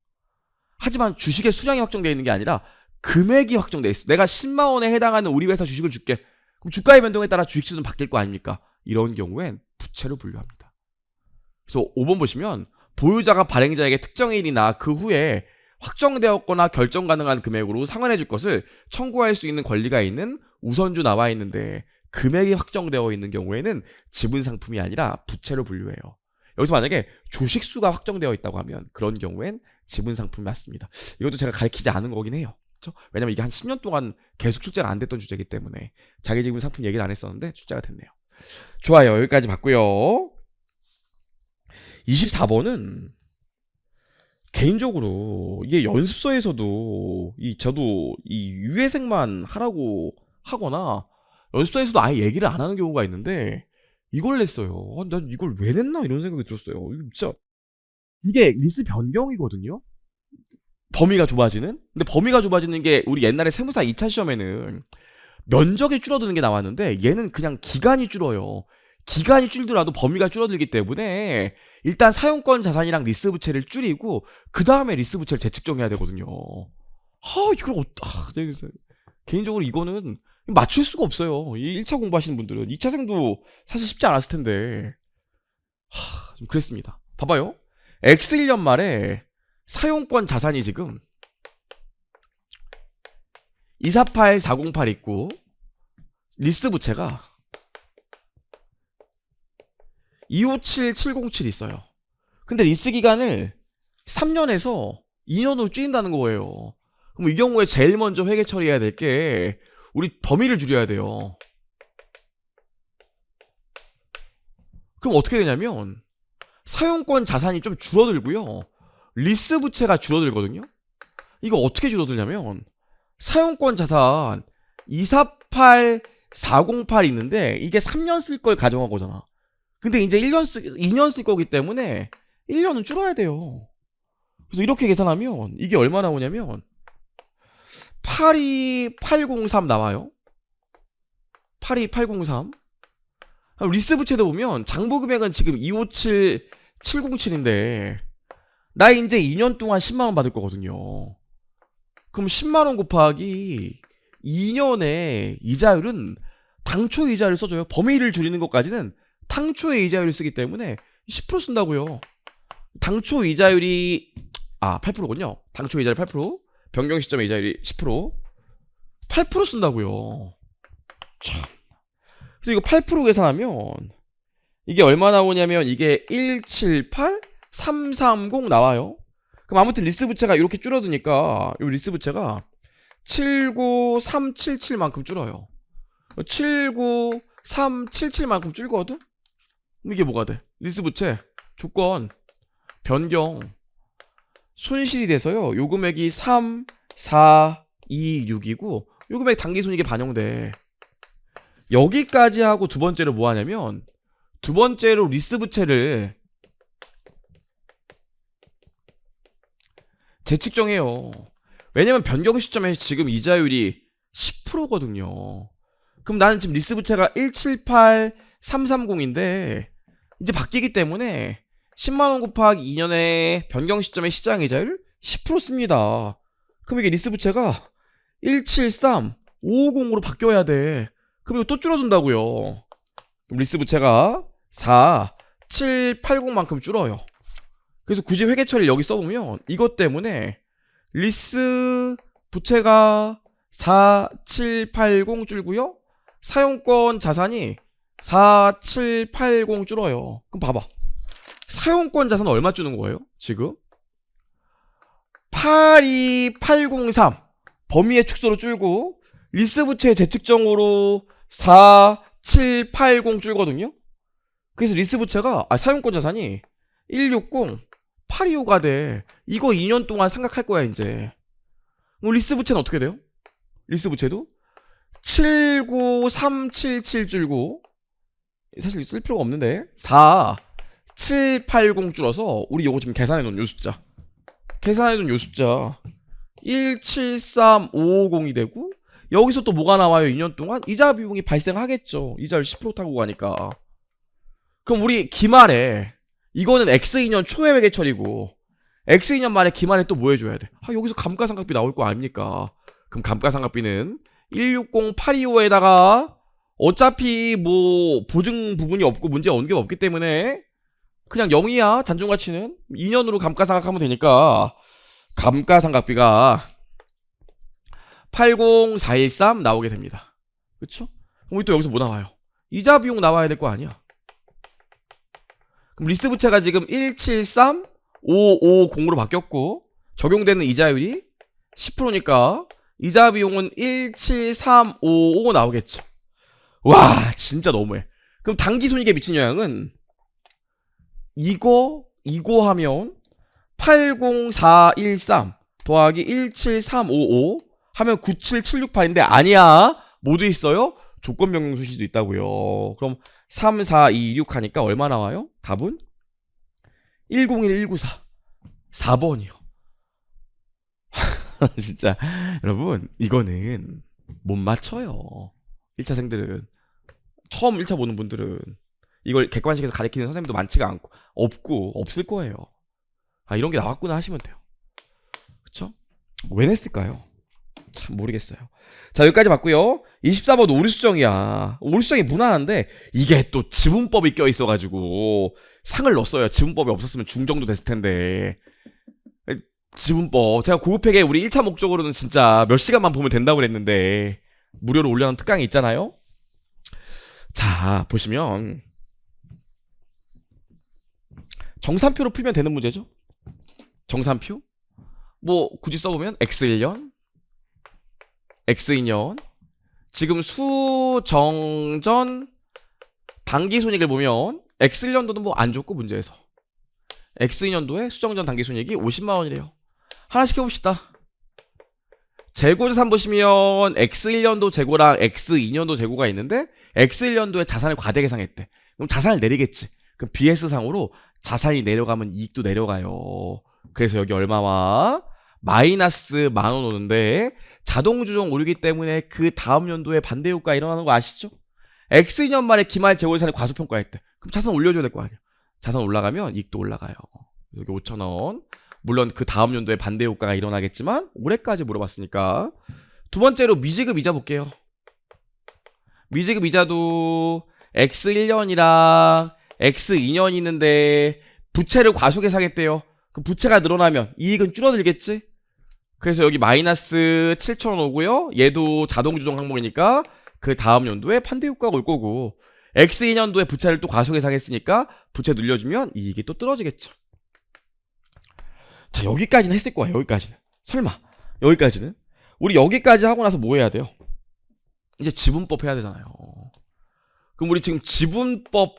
하지만 주식의 수량이 확정되어 있는 게 아니라 금액이 확정되어 있어. 내가 10만원에 해당하는 우리 회사 주식을 줄게. 그럼 주가의 변동에 따라 주식수는 바뀔 거 아닙니까? 이런 경우엔 부채로 분류합니다. 그래서 5번 보시면 보유자가 발행자에게 특정일이나 그 후에 확정되었거나 결정 가능한 금액으로 상환해 줄 것을 청구할 수 있는 권리가 있는 우선주 나와 있는데, 금액이 확정되어 있는 경우에는 지분 상품이 아니라 부채로 분류해요. 여기서 만약에 주식수가 확정되어 있다고 하면 그런 경우엔 지분 상품이 맞습니다. 이것도 제가 가르치지 않은 거긴 해요. 그렇죠? 왜냐면 이게 한 10년 동안 계속 출제가 안 됐던 주제이기 때문에 자기지분 상품 얘기를 안 했었는데 출제가 됐네요. 좋아요. 여기까지 봤고요. 24번은 개인적으로 이게 연습서에서도 저도 이 유예생만 하라고 하거나 연습서에서도 아예 얘기를 안 하는 경우가 있는데 이걸 냈어요. 난 이걸 왜 냈나 이런 생각이 들었어요. 이거 진짜 이게 리스 변경이거든요. 범위가 좁아지는. 근데 범위가 좁아지는 게 우리 옛날에 세무사 2차 시험에는 면적이 줄어드는 게 나왔는데 얘는 그냥 기간이 줄어요. 기간이 줄더라도 범위가 줄어들기 때문에 일단 사용권 자산이랑 리스 부채를 줄이고 그 다음에 리스 부채를 재측정해야 되거든요. 이걸 개인적으로 이거는 맞출 수가 없어요. 이 1차 공부하시는 분들은 2차생도 사실 쉽지 않았을 텐데 좀 그랬습니다. 봐봐요. X1년 말에 사용권 자산이 지금 248, 408 있고 리스 부채가 257, 707 있어요. 근데 리스 기간을 3년에서 2년으로 줄인다는 거예요. 그럼 이 경우에 제일 먼저 회계 처리해야 될 게 우리 범위를 줄여야 돼요. 그럼 어떻게 되냐면 사용권 자산이 좀 줄어들고요. 리스 부채가 줄어들거든요. 이거 어떻게 줄어들냐면 사용권 자산 248, 408 있는데 이게 3년 쓸 걸 가정한 거잖아. 근데 이제 2년 쓸 거기 때문에 1년은 줄어야 돼요. 그래서 이렇게 계산하면 이게 얼마 나오냐면 82803 나와요. 82803. 리스 부채도 보면 장부 금액은 지금 257, 707인데 나 이제 2년 동안 10만원 받을 거거든요. 그럼 10만원 곱하기 2년의 이자율은 당초 이자를 써줘요. 범위를 줄이는 것까지는 당초의 이자율을 쓰기 때문에 10% 쓴다고요. 당초 이자율이 8%군요. 당초 이자율 8%, 변경 시점의 이자율이 10%, 8% 쓴다고요. 참. 그래서 이거 8% 계산하면 이게 얼마 나오냐면 이게 178, 330 나와요. 그럼 아무튼 리스 부채가 이렇게 줄어드니까 이 리스 부채가 79377만큼 줄어요. 79,377만큼 줄거든? 그럼 이게 뭐가 돼? 리스 부채 조건 변경 손실이 돼서요. 요 금액이 3, 4, 2, 6이고 요 금액 당기손익에 반영돼. 여기까지 하고 두 번째로 뭐 하냐면 두 번째로 리스 부채를 재측정해요. 왜냐면 변경 시점에 지금 이자율이 10%거든요. 그럼 나는 지금 리스 부채가 178330인데 이제 바뀌기 때문에 10만원 곱하기 2년의 변경 시점의 시장 이자율 10% 씁니다. 그럼 이게 리스 부채가 173550으로 바뀌어야 돼. 그럼 이거 또 줄어든다고요. 그럼 리스 부채가 4780만큼 줄어요. 그래서 굳이 회계 처리를 여기 써보면 이것 때문에 리스 부채가 4780 줄고요. 사용권 자산이 4780 줄어요. 그럼 봐봐. 사용권 자산 얼마 주는 거예요? 지금 82803 범위의 축소로 줄고 리스 부채 재측정으로 4780 줄거든요. 그래서 리스 부채가 사용권 자산이 160825가 돼. 이거 2년 동안 생각할 거야 이제. 리스 부채는 어떻게 돼요? 리스 부채도 79377 줄고 사실 쓸 필요가 없는데 4780 줄어서 우리 요거 지금 계산해놓은 요 숫자 173550이 되고 여기서 또 뭐가 나와요? 2년 동안 이자 비용이 발생하겠죠. 이자를 10% 타고 가니까. 그럼 우리 기말에 이거는 X2년 초에 회계 처리고 X2년 말에 기말에 또 뭐 해줘야 돼? 여기서 감가상각비 나올 거 아닙니까? 그럼 감가상각비는 160825에다가 어차피 뭐 보증 부분이 없고 문제 온 게 없기 때문에 그냥 0이야. 잔존가치는 2년으로 감가상각하면 되니까 감가상각비가 80413 나오게 됩니다. 그쵸? 그럼 우리 또 여기서 뭐 나와요? 이자 비용 나와야 될 거 아니야. 그럼 리스 부채가 지금 173550으로 바뀌었고 적용되는 이자율이 10%니까 이자 비용은 17355 나오겠죠. 와 진짜 너무해. 그럼 당기손익에 미친 영향은 이거 하면 80413 더하기 17355 하면 97768인데 아니야. 모두 있어요? 조건 변경 손실도 있다고요. 그럼 3426 하니까 얼마 나와요? 답은 101194 4번이요. 진짜 여러분 이거는 못 맞춰요. 1차생들은 처음 1차 보는 분들은 이걸 객관식에서 가르치는 선생님도 많지가 않고 없을 거예요. 이런 게 나왔구나 하시면 돼요. 그쵸? 왜 냈을까요? 참 모르겠어요. 자 여기까지 봤고요. 24번 오류수정이야. 오류수정이 무난한데 이게 또 지분법이 껴있어가지고 상을 넣었어요. 지분법이 없었으면 중정도 됐을 텐데. 지분법 제가 고급회계 우리 1차 목적으로는 진짜 몇 시간만 보면 된다고 그랬는데 무료로 올려놓은 특강이 있잖아요. 자 보시면 정산표로 풀면 되는 문제죠. 정산표 뭐 굳이 써보면 X1년 X2년 지금 수정전 당기손익을 보면 X1년도는 뭐 안 좋고 문제에서 X2년도에 수정전 당기손익이 50만원이래요. 하나씩 해봅시다. 재고자산 보시면 X1년도 재고랑 X2년도 재고가 있는데 X1년도에 자산을 과대 계상했대. 그럼 자산을 내리겠지. 그럼 BS상으로 자산이 내려가면 이익도 내려가요. 그래서 여기 얼마와 마이너스 만원 오는데 자동조정 오르기 때문에 그 다음 연도에 반대효과 일어나는 거 아시죠? X2년 만에 기말 재고자산을 과소평가했대. 그럼 자산 올려줘야 될 거 아니야. 자산 올라가면 이익도 올라가요. 여기 5,000원. 물론 그 다음 연도에 반대효과가 일어나겠지만 올해까지 물어봤으니까. 두 번째로 미지급 이자 볼게요. 미지급 이자도 X1년이랑 X2년이 있는데 부채를 과소계상했대요. 그 부채가 늘어나면 이익은 줄어들겠지? 그래서 여기 마이너스 7,000원 오고요. 얘도 자동조정 항목이니까 그 다음 연도에 반대효과가 올 거고 X2년도에 부채를 또 과소계상했으니까 부채 늘려주면 이익이 또 떨어지겠죠. 자 여기까지는 했을 거야. 여기까지는 설마 여기까지는 우리 여기까지 하고 나서 뭐 해야 돼요? 이제 지분법 해야 되잖아요. 그럼 우리 지금 지분법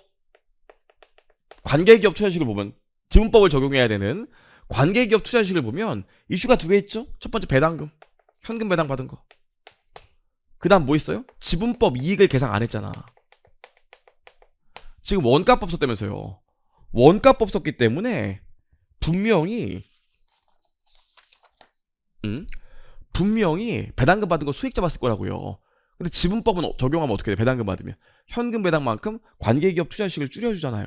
관계기업 투자식을 보면 지분법을 적용해야 되는 관계기업 투자식을 보면 이슈가 두 개 있죠. 첫 번째 배당금, 현금 배당 받은 거. 그 다음 뭐 있어요? 지분법 이익을 계산 안 했잖아. 지금 원가법 썼다면서요. 원가법 썼기 때문에 분명히 배당금 받은 거 수익 잡았을 거라고요. 근데 지분법은 적용하면 어떻게 돼? 배당금 받으면 현금 배당만큼 관계기업 투자식을 줄여주잖아요.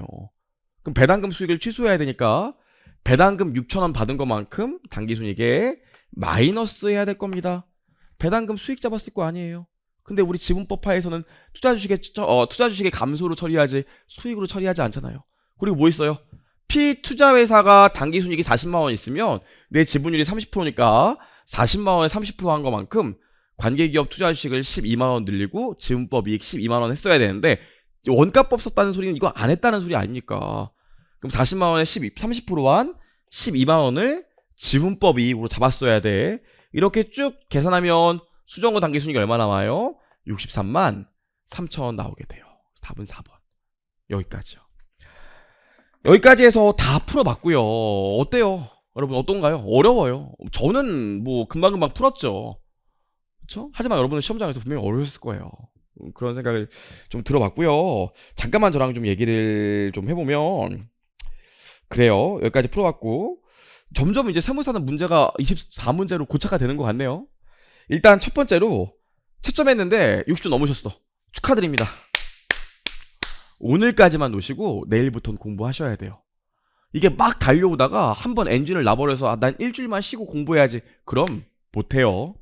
그럼 배당금 수익을 취소해야 되니까 배당금 6,000원 받은 것만큼 당기순이익에 마이너스 해야 될 겁니다. 배당금 수익 잡았을 거 아니에요. 근데 우리 지분법 하에서는 투자주식의 감소로 처리하지 수익으로 처리하지 않잖아요. 그리고 뭐 있어요? 피투자회사가 당기순이익이 40만원 있으면 내 지분율이 30%니까 40만원에 30%한 것만큼 관계기업 투자주식을 12만원 늘리고 지분법 이익 12만원 했어야 되는데 원가법 썼다는 소리는 이거 안 했다는 소리 아닙니까? 그럼 40만원에 30%한 12만원을 지분법 이익으로 잡았어야 돼. 이렇게 쭉 계산하면 수정후 당기순이익이 얼마 나와요? 63만 3천원 나오게 돼요. 답은 4번. 여기까지요. 여기까지 해서 다 풀어봤고요. 어때요? 여러분 어떤가요? 어려워요. 저는 뭐 금방금방 풀었죠. 그렇죠? 하지만 여러분은 시험장에서 분명히 어려웠을 거예요. 그런 생각을 좀 들어봤고요. 잠깐만 저랑 좀 얘기를 좀 해보면 그래요. 여기까지 풀어봤고 점점 이제 세무사는 문제가 24문제로 고착화 되는 것 같네요. 일단 첫 번째로 채점했는데 60점 넘으셨어. 축하드립니다. 오늘까지만 놓으시고 내일부터는 공부하셔야 돼요. 이게 막 달려오다가 한번 엔진을 놔버려서 난 일주일만 쉬고 공부해야지. 그럼 못해요.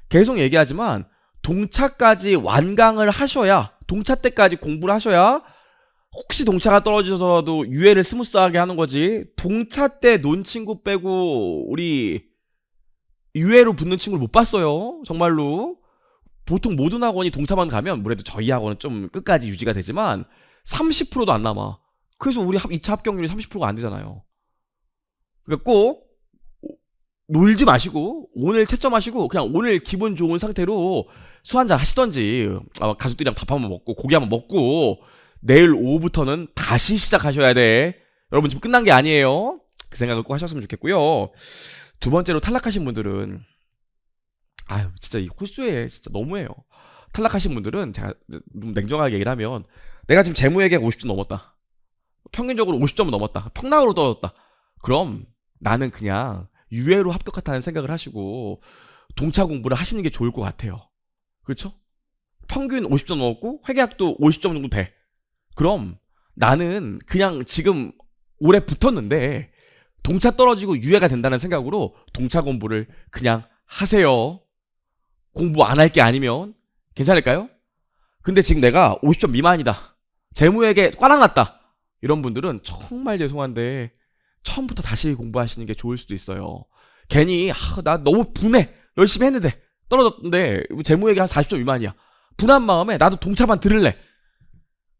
계속 얘기하지만 동차까지 완강을 하셔야, 동차 때까지 공부를 하셔야 혹시 동차가 떨어져서라도 유예를 스무스하게 하는 거지. 동차 때 논 친구 빼고 우리 유예로 붙는 친구를 못 봤어요. 정말로. 보통 모든 학원이 동차만 가면, 그래도 저희 학원은 좀 끝까지 유지가 되지만 30%도 안 남아. 그래서 우리 2차 합격률이 30%가 안 되잖아요. 그러니까 꼭 놀지 마시고 오늘 채점하시고 그냥 오늘 기분 좋은 상태로 술 한잔 하시던지 가족들이랑 밥 한번 먹고 고기 한번 먹고 내일 오후부터는 다시 시작하셔야 돼. 여러분 지금 끝난 게 아니에요. 그 생각을 꼭 하셨으면 좋겠고요. 두 번째로 탈락하신 분들은 진짜 이 호수에 진짜 너무해요. 탈락하신 분들은 제가 좀 냉정하게 얘기를 하면 내가 지금 재무회계가 50점 넘었다. 평균적으로 50점은 넘었다. 평락으로 떨어졌다. 그럼 나는 그냥 유예로 합격했다는 생각을 하시고 동차 공부를 하시는 게 좋을 것 같아요. 그렇죠? 평균 50점 넘었고 회계학도 50점 정도 돼. 그럼 나는 그냥 지금 올해 붙었는데 동차 떨어지고 유예가 된다는 생각으로 동차 공부를 그냥 하세요. 공부 안 할 게 아니면 괜찮을까요? 근데 지금 내가 50점 미만이다. 재무회계 꽈랑 났다. 이런 분들은 정말 죄송한데 처음부터 다시 공부하시는 게 좋을 수도 있어요. 괜히 나 너무 분해. 열심히 했는데 떨어졌는데 재무회계 한 40점 미만이야. 분한 마음에 나도 동차만 들을래.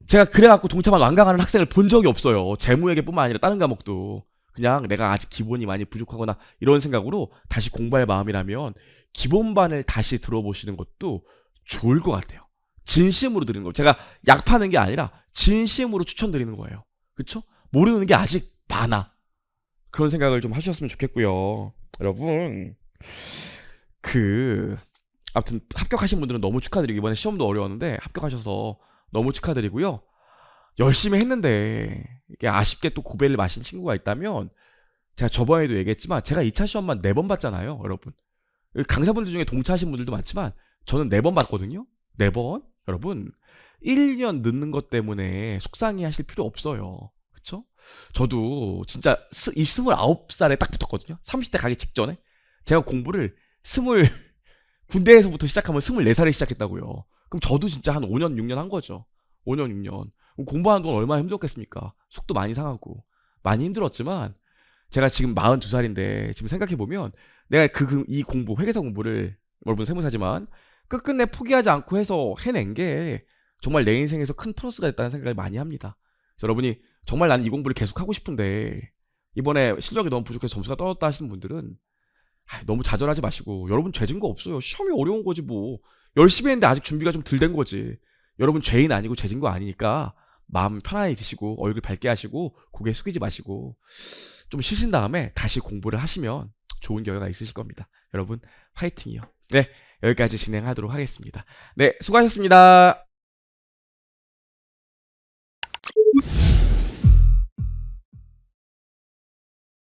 제가 그래갖고 동차만 완강하는 학생을 본 적이 없어요. 재무회계뿐만 아니라 다른 과목도. 그냥 내가 아직 기본이 많이 부족하거나 이런 생각으로 다시 공부할 마음이라면 기본반을 다시 들어보시는 것도 좋을 것 같아요. 진심으로 드리는 거. 제가 약 파는 게 아니라 진심으로 추천드리는 거예요. 그쵸? 모르는 게 아직 많아. 그런 생각을 좀 하셨으면 좋겠고요. 여러분 아무튼 합격하신 분들은 너무 축하드리고 이번에 시험도 어려웠는데 합격하셔서 너무 축하드리고요. 열심히 했는데 이게 아쉽게 또 고배를 마신 친구가 있다면 제가 저번에도 얘기했지만 제가 2차 시험만 4번 봤잖아요. 여러분 강사분들 중에 동차하신 분들도 많지만 저는 4번 봤거든요. 4번. 여러분 1년 늦는 것 때문에 속상해 하실 필요 없어요. 그쵸? 저도 진짜 이 29살에 딱 붙었거든요. 30대 가기 직전에. 제가 공부를 군대에서부터 시작하면 24살에 시작했다고요. 그럼 저도 진짜 한 5년 6년 한 거죠. 5년 6년. 공부하는 동안 얼마나 힘들었겠습니까? 속도 많이 상하고 많이 힘들었지만 제가 지금 42살인데 지금 생각해보면 내가 이 공부, 회계사 공부를 여러분 세무사지만 끝끝내 포기하지 않고 해서 해낸 게 정말 내 인생에서 큰 플러스가 됐다는 생각을 많이 합니다. 그래서 여러분이 정말 나는 이 공부를 계속 하고 싶은데 이번에 실력이 너무 부족해서 점수가 떨어졌다 하시는 분들은 너무 좌절하지 마시고 여러분 죄진 거 없어요. 시험이 어려운 거지 뭐. 열심히 했는데 아직 준비가 좀 덜 된 거지. 여러분 죄인 아니고 죄진 거 아니니까 마음 편안히 드시고 얼굴 밝게 하시고 고개 숙이지 마시고 좀 쉬신 다음에 다시 공부를 하시면 좋은 결과가 있으실 겁니다. 여러분 화이팅이요. 네, 여기까지 진행하도록 하겠습니다. 네, 수고하셨습니다.